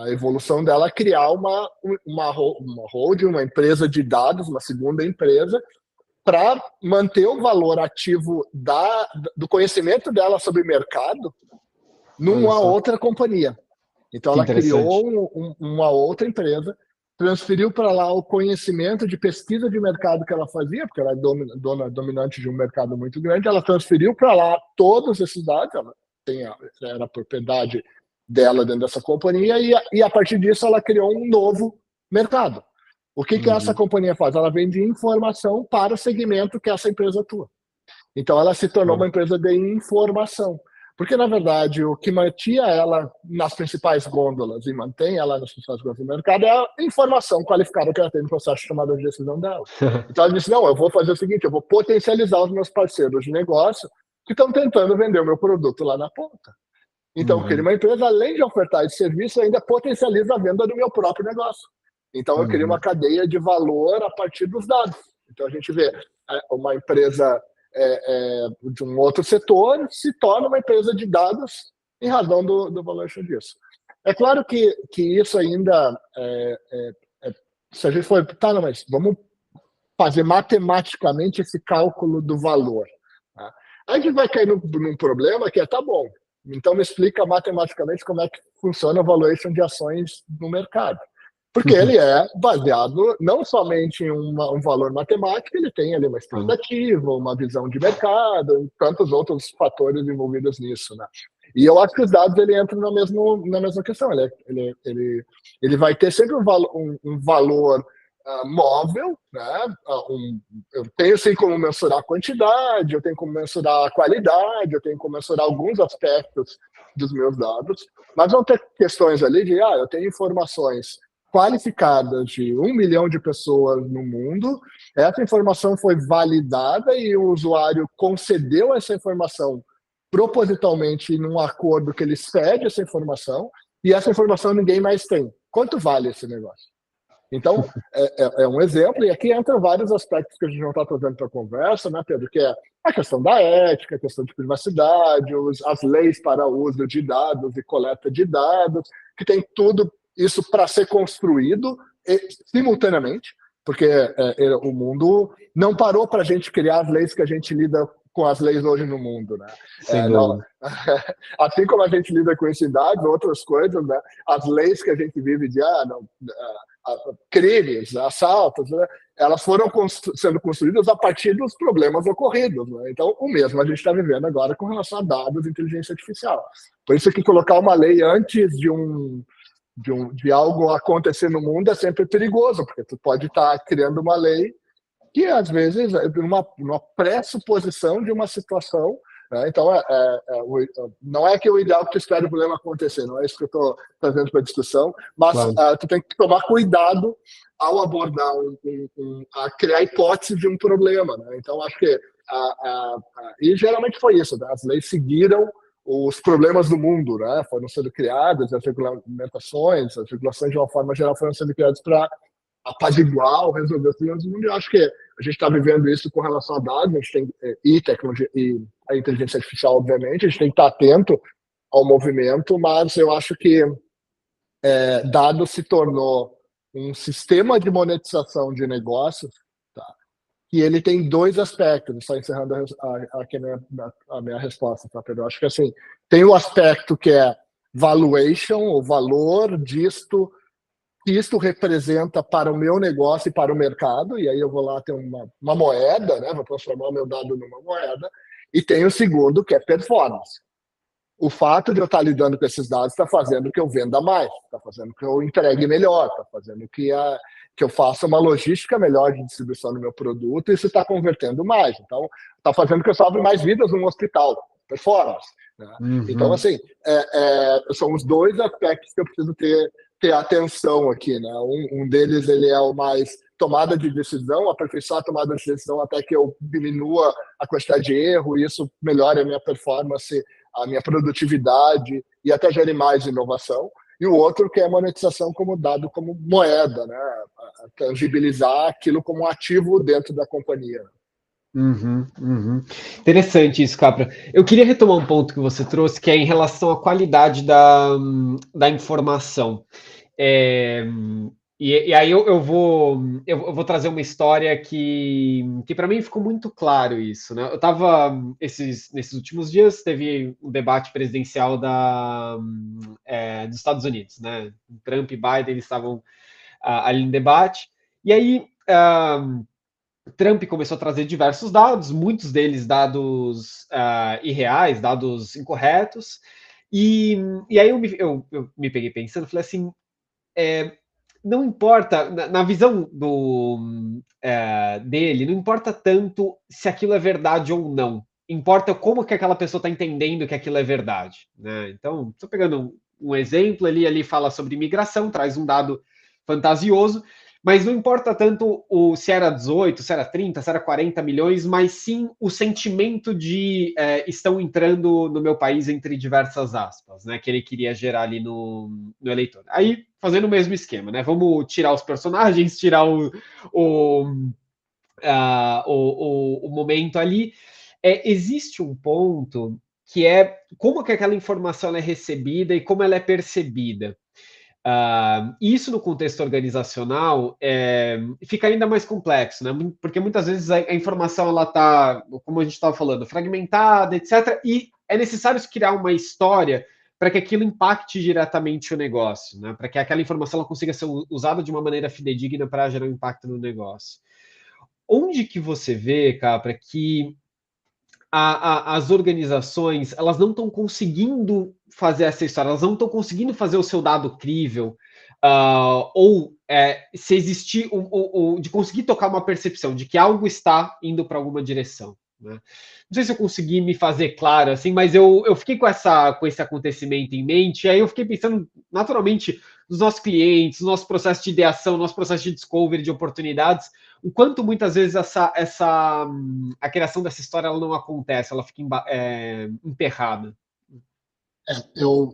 evolução dela, criar uma holding, uma empresa de dados, uma segunda empresa, para manter o valor ativo do conhecimento dela sobre o mercado numa outra companhia. Então, ela criou uma outra empresa, transferiu para lá o conhecimento de pesquisa de mercado que ela fazia, porque ela é dona dominante de um mercado muito grande, ela transferiu para lá todos esses dados, ela era a propriedade dela dentro dessa companhia, e a partir disso ela criou um novo mercado. O que essa companhia faz? Ela vende informação para o segmento que essa empresa atua. Então ela se tornou uma empresa de informação. Porque, na verdade, o que mantinha ela nas principais gôndolas e mantém ela nas principais gôndolas do mercado é a informação qualificada que ela tem no processo de tomada de decisão dela. Então ela disse, não, eu vou fazer o seguinte, eu vou potencializar os meus parceiros de negócio que estão tentando vender o meu produto lá na ponta. Então, eu queria uma empresa, além de ofertar esse serviço, ainda potencializa a venda do meu próprio negócio. Então, eu queria uma cadeia de valor a partir dos dados. Então, a gente vê uma empresa de um outro setor se torna uma empresa de dados em razão do valuation disso. É claro que isso ainda, se a gente for, não, mas vamos fazer matematicamente esse cálculo do valor. Tá? Aí a gente vai cair num problema que tá bom, então me explica matematicamente como é que funciona o valuation de ações no mercado. Porque ele é baseado não somente em um valor matemático, ele tem ali uma expectativa, uma visão de mercado, e tantos outros fatores envolvidos nisso. Né? E eu acho que os dados ele entram na mesma questão. Ele vai ter sempre um valor móvel, né? Eu tenho sim como mensurar a quantidade, eu tenho como mensurar a qualidade, eu tenho como mensurar alguns aspectos dos meus dados, mas vão ter questões ali de, eu tenho informações qualificadas de 1 milhão de pessoas no mundo, essa informação foi validada e o usuário concedeu essa informação propositalmente num acordo que ele cede essa informação, e essa informação ninguém mais tem. Quanto vale esse negócio? Então, é um exemplo, e aqui entram vários aspectos que a gente não está trazendo para a conversa, né, Pedro, que é a questão da ética, a questão de privacidade, as leis para o uso de dados e coleta de dados, que tem tudo isso para ser construído simultaneamente, porque o mundo não parou para a gente criar as leis que a gente lida com as leis hoje no mundo, né? Assim como a gente lida com entidades, outras coisas, né? As leis que a gente vive de crimes, assaltos, né? Elas foram sendo construídas a partir dos problemas ocorridos, né? Então, o mesmo a gente está vivendo agora com relação a dados e inteligência artificial. Por isso que colocar uma lei antes de algo acontecer no mundo é sempre perigoso, porque tu pode estar criando uma lei que, às vezes, é uma pressuposição de uma situação. Né? Então, não é que o ideal que tu espere o problema acontecer, não é isso que eu estou trazendo para a discussão, mas tu tem que tomar cuidado ao abordar, a criar hipótese de um problema. Né? Então, acho que e geralmente foi isso, né? As leis seguiram os problemas do mundo, né? Foram sendo criadas, as regulamentações, as regulações de uma forma geral foram sendo criadas para apaziguar, resolver os problemas do mundo. E eu acho que a gente está vivendo isso com relação a dados, a gente tem e tecnologia e a inteligência artificial, obviamente, a gente tem que estar atento ao movimento, mas eu acho que dados se tornou um sistema de monetização de negócios, tá? Que ele tem dois aspectos, só encerrando aqui a minha resposta, tá, Pedro? Eu acho que assim, tem o aspecto que é valuation, o valor disto, que isto representa para o meu negócio e para o mercado, e aí eu vou lá ter uma moeda, né? Vou transformar o meu dado numa moeda, e tem o segundo, que é performance. O fato de eu estar lidando com esses dados está fazendo que eu venda mais, está fazendo que eu entregue melhor, está fazendo que que eu faça uma logística melhor de distribuição do meu produto, e isso está convertendo mais. Então, está fazendo que eu salve mais vidas num hospital. Performance. Né? Então, assim, são os dois aspectos que eu preciso ter atenção aqui. Né? Um deles ele é o mais tomada de decisão, aperfeiçoar a tomada de decisão até que eu diminua a quantidade de erro, e isso melhore a minha performance, a minha produtividade e até gere mais inovação. E o outro que é a monetização como dado como moeda, né? A tangibilizar aquilo como um ativo dentro da companhia. Interessante isso, Capra. Eu queria retomar um ponto que você trouxe, que é em relação à qualidade da informação. E aí eu vou trazer uma história que para mim ficou muito claro isso, né? Eu estava nesses últimos dias teve um debate presidencial dos Estados Unidos, né? Trump e Biden eles estavam ali no debate, e aí Trump começou a trazer diversos dados, muitos deles dados irreais, dados incorretos, e aí eu me peguei pensando, falei assim, não importa, na visão dele, não importa tanto se aquilo é verdade ou não, importa como que aquela pessoa está entendendo que aquilo é verdade. Né? Então, estou pegando um exemplo, ele ali fala sobre imigração, traz um dado fantasioso, mas não importa tanto se era 18, se era 30, se era 40 milhões, mas sim o sentimento de estão entrando no meu país entre diversas aspas, né? Que ele queria gerar ali no eleitor. Aí, fazendo o mesmo esquema, né? Vamos tirar os personagens, tirar o momento ali. Existe um ponto que é como que aquela informação é recebida e como ela é percebida. Isso no contexto organizacional fica ainda mais complexo, né? Porque muitas vezes a informação ela está, como a gente estava falando, fragmentada, etc. E é necessário criar uma história para que aquilo impacte diretamente o negócio, né? Para que aquela informação ela consiga ser usada de uma maneira fidedigna para gerar um impacto no negócio. Onde que você vê, Capra, que as organizações elas não estão conseguindo fazer essa história, elas não estão conseguindo fazer o seu dado crível, ou se existir de conseguir tocar uma percepção de que algo está indo para alguma direção. Né? Não sei se eu consegui me fazer claro, assim, mas eu fiquei com esse acontecimento em mente, e aí eu fiquei pensando naturalmente nos nossos clientes, no nosso processo de ideação, no nosso processo de discovery de oportunidades, o quanto muitas vezes a criação dessa história ela não acontece, ela fica emperrada. Eu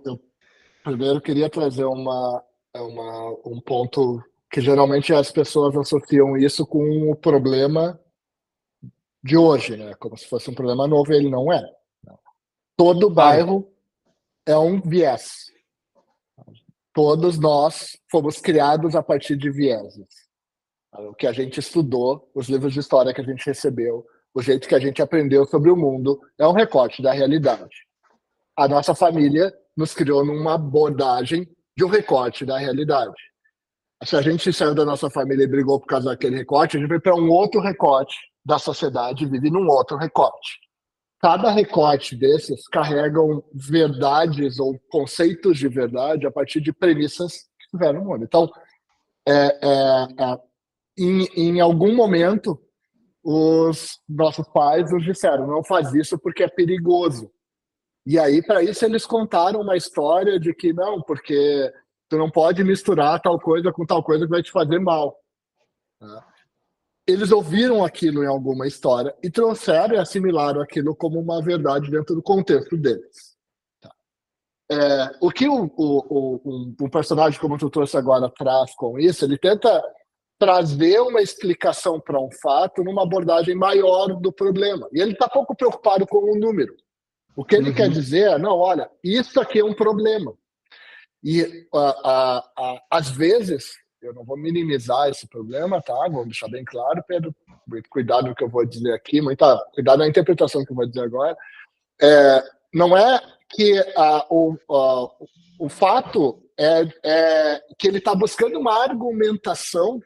primeiro queria trazer um ponto que geralmente as pessoas associam isso com o problema de hoje, né? Como se fosse um problema novo, e ele não é. Todo bairro é um viés. Todos nós fomos criados a partir de vieses. O que a gente estudou, os livros de história que a gente recebeu, o jeito que a gente aprendeu sobre o mundo, é um recorte da realidade. A nossa família nos criou numa abordagem de um recorte da realidade. Se a gente saiu da nossa família e brigou por causa daquele recorte, a gente vai para um outro recorte da sociedade e vive num outro recorte. Cada recorte desses carregam verdades ou conceitos de verdade a partir de premissas que tiveram no mundo. Então, em algum momento, os nossos pais nos disseram, não faz isso porque é perigoso. E aí, para isso, eles contaram uma história de que não, porque tu não pode misturar tal coisa com tal coisa que vai te fazer mal. Eles ouviram aquilo em alguma história e trouxeram e assimilaram aquilo como uma verdade dentro do contexto deles. O que um personagem como tu trouxe agora traz com isso, ele tenta trazer uma explicação para um fato numa abordagem maior do problema. E ele está pouco preocupado com o número. O que ele quer dizer é, não, olha, isso aqui é um problema. E, às vezes, eu não vou minimizar esse problema, tá? Vou deixar bem claro, Pedro, muito cuidado no que eu vou dizer aqui, cuidado na interpretação que eu vou dizer agora. Não é que o fato é que ele está buscando uma argumentação,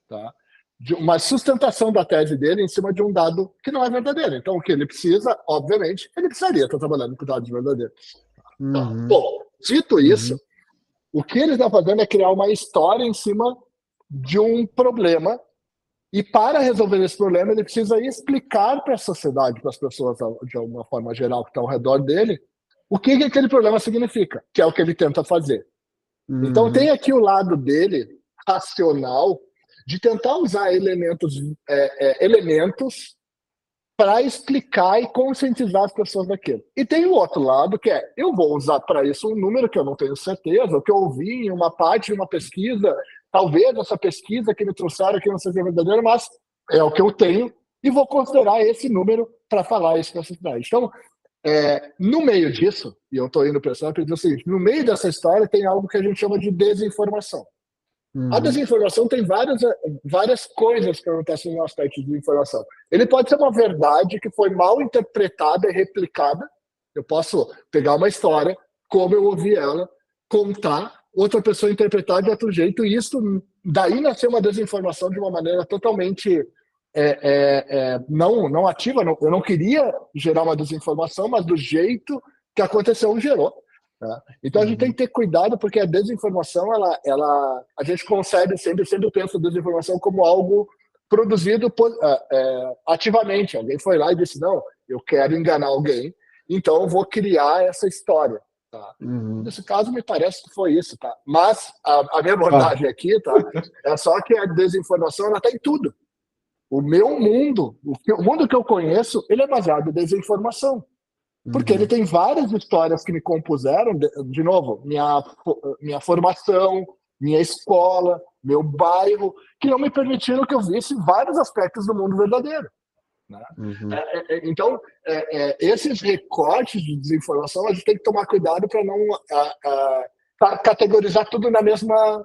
tá? De uma sustentação da tese dele em cima de um dado que não é verdadeiro. Então, o que ele precisa, obviamente, ele precisaria estar trabalhando com dados verdadeiros. Bom, dito isso, o que ele está fazendo é criar uma história em cima de um problema, e para resolver esse problema ele precisa explicar para a sociedade, para as pessoas de alguma forma geral que estão ao redor dele, o que aquele problema significa, que é o que ele tenta fazer. Então tem aqui o lado dele, racional, de tentar usar elementos para explicar e conscientizar as pessoas daquilo. E tem o outro lado, que é, eu vou usar para isso um número que eu não tenho certeza, o que eu ouvi em uma parte de uma pesquisa, talvez essa pesquisa que me trouxeram aqui não seja verdadeira, mas é o que eu tenho, e vou considerar esse número para falar isso para a sociedade. Então, no meio disso, e eu estou indo pensando, para dizer o seguinte, no meio dessa história tem algo que a gente chama de desinformação. A desinformação tem várias coisas que acontecem no aspecto de informação. Ele pode ser uma verdade que foi mal interpretada e replicada. Eu posso pegar uma história, como eu ouvi ela, contar, outra pessoa interpretar de outro jeito, e isso daí nasceu uma desinformação de uma maneira totalmente não ativa. Eu não queria gerar uma desinformação, mas do jeito que aconteceu, gerou. Então a gente tem que ter cuidado, porque a desinformação, a gente concebe sempre pensa a desinformação como algo produzido ativamente. Alguém foi lá e disse, não, eu quero enganar alguém, então eu vou criar essa história. Tá? Nesse caso me parece que foi isso, tá? Mas a minha abordagem aqui, tá, é só que a desinformação ela está em tudo. O meu mundo, o mundo que eu conheço, ele é baseado em desinformação. Porque ele tem várias histórias que me compuseram, de novo, minha formação, minha escola, meu bairro, que não me permitiram que eu visse vários aspectos do mundo verdadeiro. Né? Então, esses recortes de desinformação, a gente tem que tomar cuidado para não categorizar tudo na mesma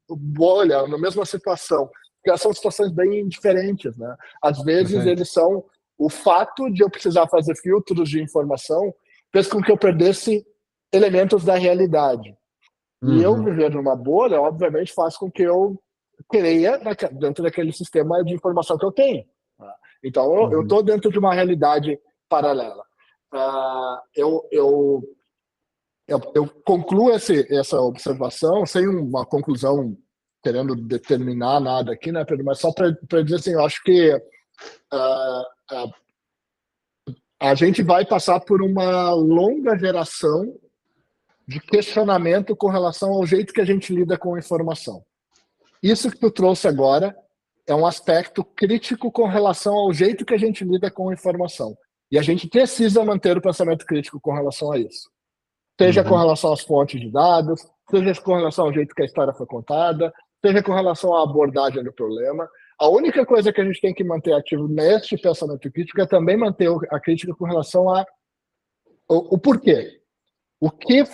bolha, na mesma situação. Porque são situações bem diferentes. Né? Às vezes, eles são... O fato de eu precisar fazer filtros de informação fez com que eu perdesse elementos da realidade. E eu viver numa bolha, obviamente, faz com que eu creia dentro daquele sistema de informação que eu tenho. Então, eu estou dentro de uma realidade paralela. Eu concluo essa observação sem uma conclusão querendo determinar nada aqui, né, Pedro? Mas só para dizer assim, eu acho que a gente vai passar por uma longa geração de questionamento com relação ao jeito que a gente lida com a informação. Isso que tu trouxe agora é um aspecto crítico com relação ao jeito que a gente lida com a informação. E a gente precisa manter o pensamento crítico com relação a isso. Seja com relação às fontes de dados, seja com relação ao jeito que a história foi contada, seja com relação à abordagem do problema. A única coisa que a gente tem que manter ativo neste pensamento crítico é também manter a crítica com relação o porquê. O que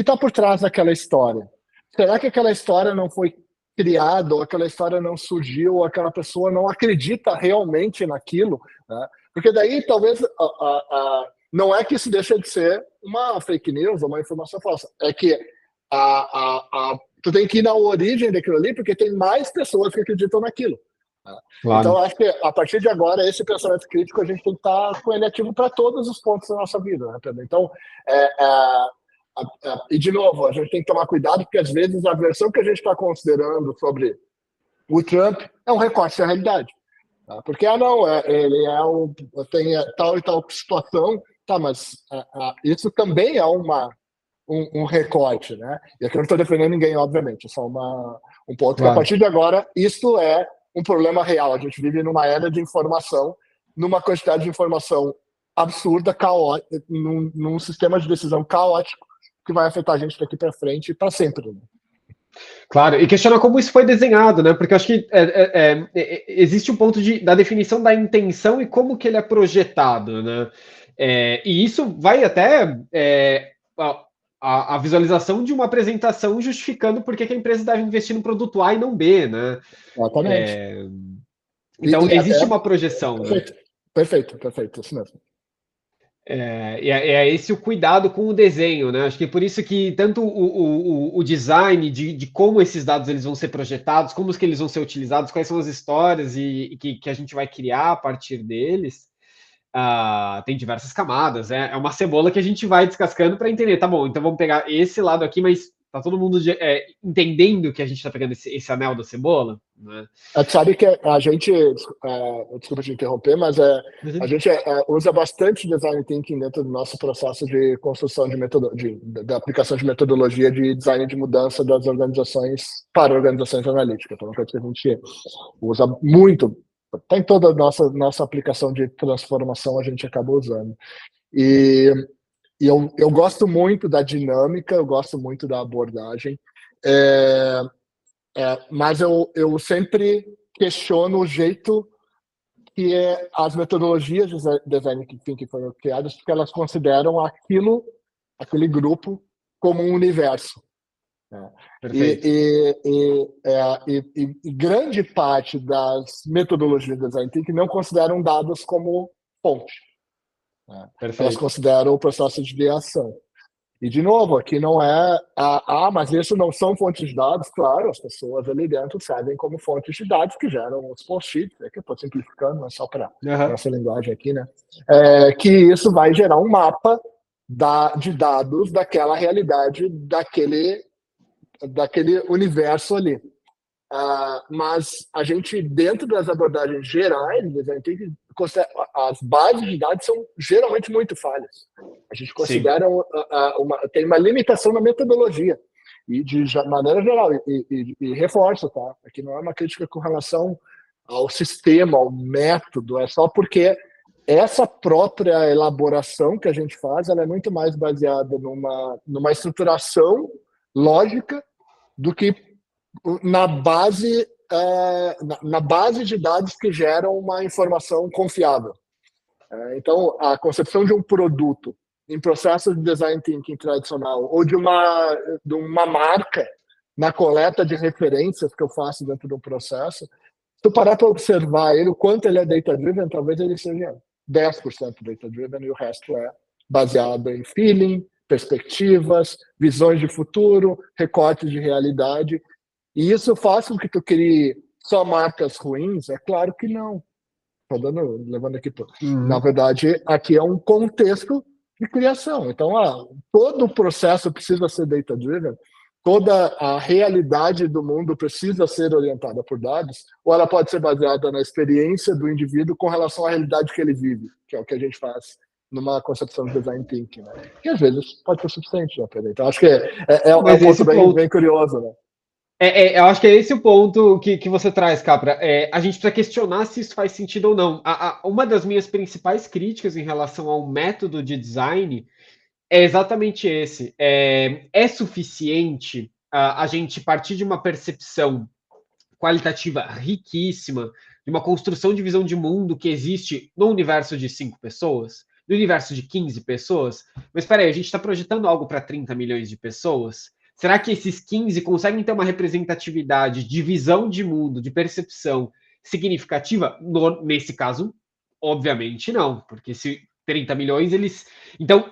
está por trás daquela história? Será que aquela história não foi criada, ou aquela história não surgiu, ou aquela pessoa não acredita realmente naquilo? Né? Porque daí talvez não é que isso deixa de ser uma fake news ou uma informação falsa. É que tu tem que ir na origem daquilo ali, porque tem mais pessoas que acreditam naquilo. Claro. Então, acho que a partir de agora, esse pensamento crítico a gente tem que estar com ele ativo para todos os pontos da nossa vida, né, Pedro? Então, e de novo, a gente tem que tomar cuidado, porque às vezes a versão que a gente está considerando sobre o Trump é um recorte da realidade. Tá? Porque, ele tem tal e tal situação, tá, mas isso também é um recorte, né? E aqui eu não estou defendendo ninguém, obviamente, é só um ponto que a partir de agora, isso é um problema real. A gente vive numa era de informação, numa quantidade de informação absurda, caótica, num sistema de decisão caótico que vai afetar a gente daqui para frente e para sempre. Né? Claro, e questionar como isso foi desenhado, né? Porque eu acho que existe um ponto da definição da intenção e como que ele é projetado, né? E isso vai até a visualização de uma apresentação justificando por que a empresa deve investir no produto A e não B, né? Exatamente. Então, existe uma projeção. Perfeito, né? Perfeito, isso mesmo. É esse o cuidado com o desenho, né? Acho que por isso que tanto o design de como esses dados eles vão ser projetados, como que eles vão ser utilizados, quais são as histórias que a gente vai criar a partir deles, tem diversas camadas. É uma cebola que a gente vai descascando para entender, tá bom, então vamos pegar esse lado aqui, mas Tá todo mundo entendendo que a gente está pegando esse anel da cebola, né? Sabe que a gente, desculpa te interromper, mas a gente usa bastante design thinking dentro do nosso processo de construção da aplicação de metodologia de design de mudança das organizações para organizações analíticas. Então, é uma coisa que a gente usa muito. Tem toda a nossa aplicação de transformação, a gente acaba usando. E eu gosto muito da dinâmica, eu gosto muito da abordagem, mas eu sempre questiono o jeito que as metodologias de design thinking foram criadas, porque elas consideram aquele grupo como um universo. Perfeito. E grande parte das metodologias de design thinking não consideram dados como fonte. Elas consideram o processo de ideação. E, de novo, aqui não é... mas isso não são fontes de dados. Claro, as pessoas ali dentro servem como fontes de dados que geram os post-its, que eu estou simplificando, mas só para nossa linguagem aqui, né? Que isso vai gerar um mapa de dados daquela realidade, daquele universo ali. Mas a gente, dentro das abordagens gerais, as bases de dados são geralmente muito falhas. A gente considera tem uma limitação na metodologia, e de maneira geral, e reforço, tá? Aqui não é uma crítica com relação ao sistema, ao método, é só porque essa própria elaboração que a gente faz, ela é muito mais baseada numa estruturação lógica do que na base de dados que geram uma informação confiável. Então, a concepção de um produto em processo de design thinking tradicional ou de uma marca na coleta de referências que eu faço dentro do processo, se tu parar para observar ele, o quanto ele é data-driven, talvez ele seja 10% data-driven e o resto é baseado em feeling, perspectivas, visões de futuro, recortes de realidade. E isso faz com que tu crie só marcas ruins? É claro que não. Estou levando aqui. Na verdade, aqui é um contexto de criação. Então, todo o processo precisa ser data-driven, toda a realidade do mundo precisa ser orientada por dados, ou ela pode ser baseada na experiência do indivíduo com relação à realidade que ele vive, que é o que a gente faz numa concepção de design thinking, né? Que às vezes pode ser suficiente, né, Pedro? Então, acho que é um ponto bem curioso, né? Eu acho que é esse o ponto que você traz, Capra. A gente precisa questionar se isso faz sentido ou não. Uma das minhas principais críticas em relação ao método de design é exatamente esse. É suficiente a gente partir de uma percepção qualitativa riquíssima, de uma construção de visão de mundo que existe no universo de 5 pessoas, no universo de 15 pessoas? Mas espera aí, a gente está projetando algo para 30 milhões de pessoas? Será que esses 15 conseguem ter uma representatividade de visão de mundo, de percepção significativa? Nesse caso, obviamente não, porque se 30 milhões, eles... Então,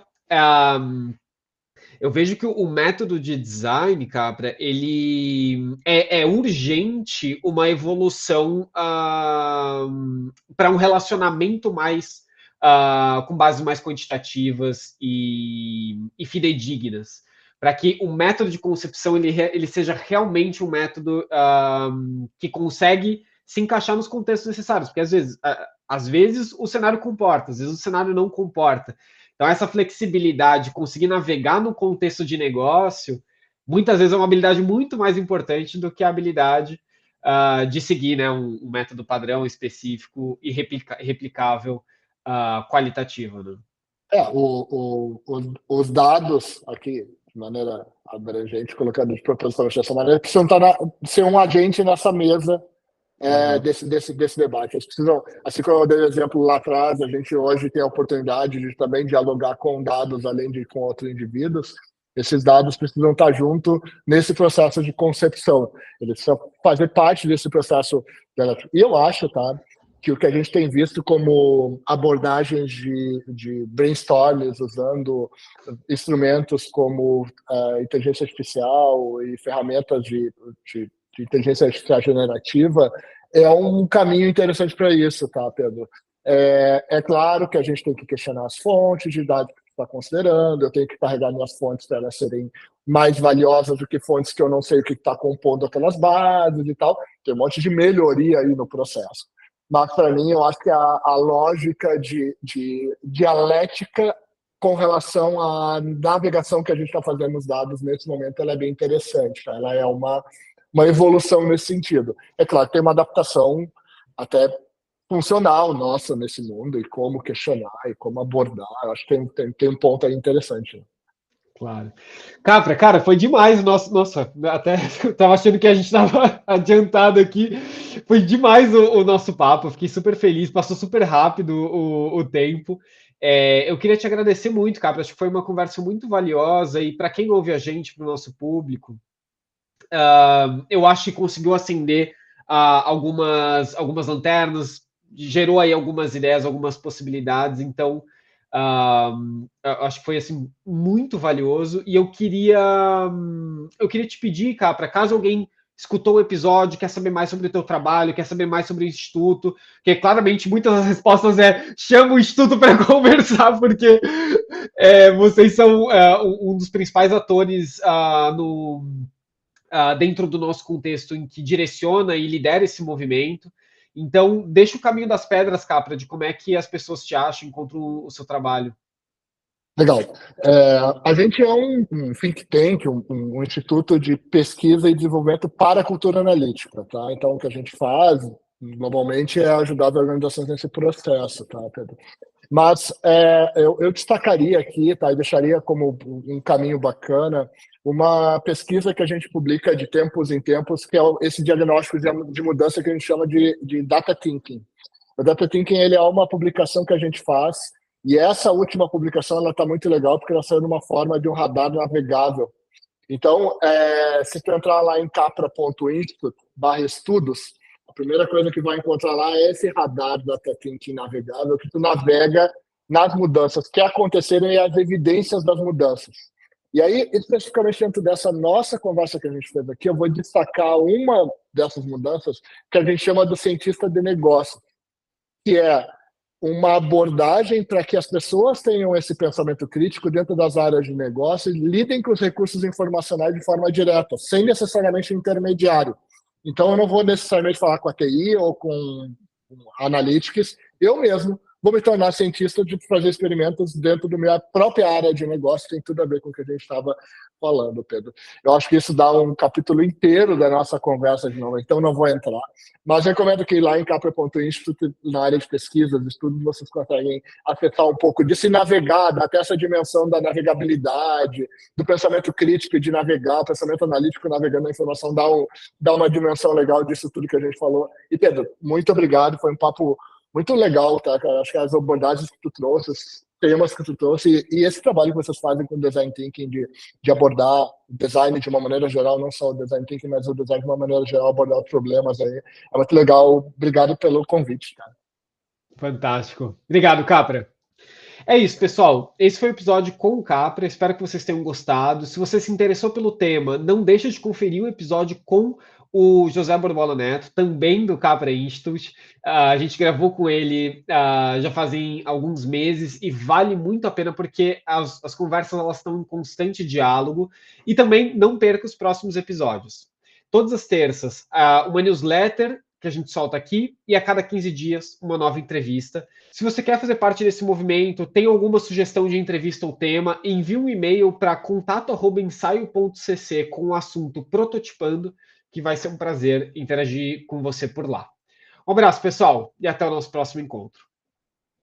eu vejo que o método de design, Capra, ele é urgente uma evolução para um relacionamento mais com bases mais quantitativas e fidedignas, para que o método de concepção ele seja realmente um método que consegue se encaixar nos contextos necessários, porque às vezes o cenário comporta, às vezes o cenário não comporta. Então, essa flexibilidade, conseguir navegar no contexto de negócio, muitas vezes é uma habilidade muito mais importante do que a habilidade de seguir, né, um método padrão específico e replicável, qualitativo. Né? Os dados aqui, de maneira abrangente, colocando de propósito dessa maneira, precisam ser um agente nessa mesa desse debate. Eles precisam, assim como eu dei o exemplo lá atrás, a gente hoje tem a oportunidade de também dialogar com dados, além de com outros indivíduos. Esses dados precisam estar junto nesse processo de concepção. Eles precisam fazer parte desse processo. E eu acho, tá, que o que a gente tem visto como abordagens de brainstorms, usando instrumentos como inteligência artificial e ferramentas de inteligência artificial generativa, é um caminho interessante para isso, tá, Pedro? É claro que a gente tem que questionar as fontes de dados que está considerando, eu tenho que carregar minhas fontes para elas serem mais valiosas do que fontes que eu não sei o que está compondo aquelas bases e tal. Tem um monte de melhoria aí no processo. Mas, para mim, eu acho que a lógica de dialética com relação à navegação que a gente está fazendo nos dados nesse momento, ela é bem interessante. Tá? Ela é uma evolução nesse sentido. É claro que tem uma adaptação até funcional nossa nesse mundo, e como questionar, e como abordar. Eu acho que tem um ponto aí interessante. Claro. Capra, cara, foi demais o nosso. Nossa, até tava achando que a gente estava adiantado aqui. Foi demais o nosso papo. Fiquei super feliz, passou super rápido o tempo. Eu queria te agradecer muito, Capra. Acho que foi uma conversa muito valiosa. E para quem ouve a gente, para o nosso público, eu acho que conseguiu acender algumas lanternas, gerou aí algumas ideias, algumas possibilidades. Então, acho que foi assim muito valioso. E eu queria te pedir, Capra, caso alguém escutou o episódio, quer saber mais sobre o teu trabalho, quer saber mais sobre o Instituto, que claramente muitas das respostas chama o Instituto para conversar, porque vocês são um dos principais atores dentro do nosso contexto em que direciona e lidera esse movimento. Então, deixa o caminho das pedras, Capra, de como é que as pessoas te acham, encontram o seu trabalho. Legal. A gente é um think tank, um instituto de pesquisa e desenvolvimento para a cultura analítica, tá? Então, o que a gente faz, globalmente, é ajudar as organizações nesse processo, tá, Pedro? Mas eu destacaria aqui, tá, e deixaria como um caminho bacana, uma pesquisa que a gente publica de tempos em tempos, que é esse diagnóstico de mudança que a gente chama de Data Thinking. O Data Thinking, ele é uma publicação que a gente faz, e essa última publicação ela está muito legal, porque ela saiu numa forma de um radar navegável. Então, se tu entrar lá em capra.institute/estudos, a primeira coisa que vai encontrar lá é esse radar Data Thinking navegável, que tu navega nas mudanças que aconteceram e as evidências das mudanças. E aí, especificamente dentro dessa nossa conversa que a gente fez aqui, eu vou destacar uma dessas mudanças que a gente chama do cientista de negócio, que é uma abordagem para que as pessoas tenham esse pensamento crítico dentro das áreas de negócio e lidem com os recursos informacionais de forma direta, sem necessariamente intermediário. Então, eu não vou necessariamente falar com a TI ou com analytics, eu mesmo vou me tornar cientista de fazer experimentos dentro da minha própria área de negócio, tem tudo a ver com o que a gente estava falando, Pedro. Eu acho que isso dá um capítulo inteiro da nossa conversa de novo, então não vou entrar. Mas recomendo que lá em capra.institute, na área de pesquisa, de estudos, vocês conseguem acessar um pouco disso e navegar, até essa dimensão da navegabilidade, do pensamento crítico e de navegar, o pensamento analítico navegando a informação, dá uma dimensão legal disso tudo que a gente falou. E Pedro, muito obrigado, foi um papo muito legal, tá, cara? Acho que as abordagens que tu trouxe, os temas que tu trouxe, e esse trabalho que vocês fazem com o design thinking, de abordar o design de uma maneira geral, não só o design thinking, mas o design de uma maneira geral, abordar os problemas aí, é muito legal. Obrigado pelo convite, cara. Fantástico. Obrigado, Capra. É isso, pessoal. Esse foi o episódio com o Capra. Espero que vocês tenham gostado. Se você se interessou pelo tema, não deixe de conferir o episódio com o José Borbola Neto, também do Capra Institute. A gente gravou com ele já fazem alguns meses e vale muito a pena porque as conversas elas estão em constante diálogo. E também não perca os próximos episódios. Todas as terças, uma newsletter que a gente solta aqui e a cada 15 dias uma nova entrevista. Se você quer fazer parte desse movimento, tem alguma sugestão de entrevista ou tema, envie um e-mail para contato@ensaio.cc com o assunto prototipando, que vai ser um prazer interagir com você por lá. Um abraço, pessoal, e até o nosso próximo encontro.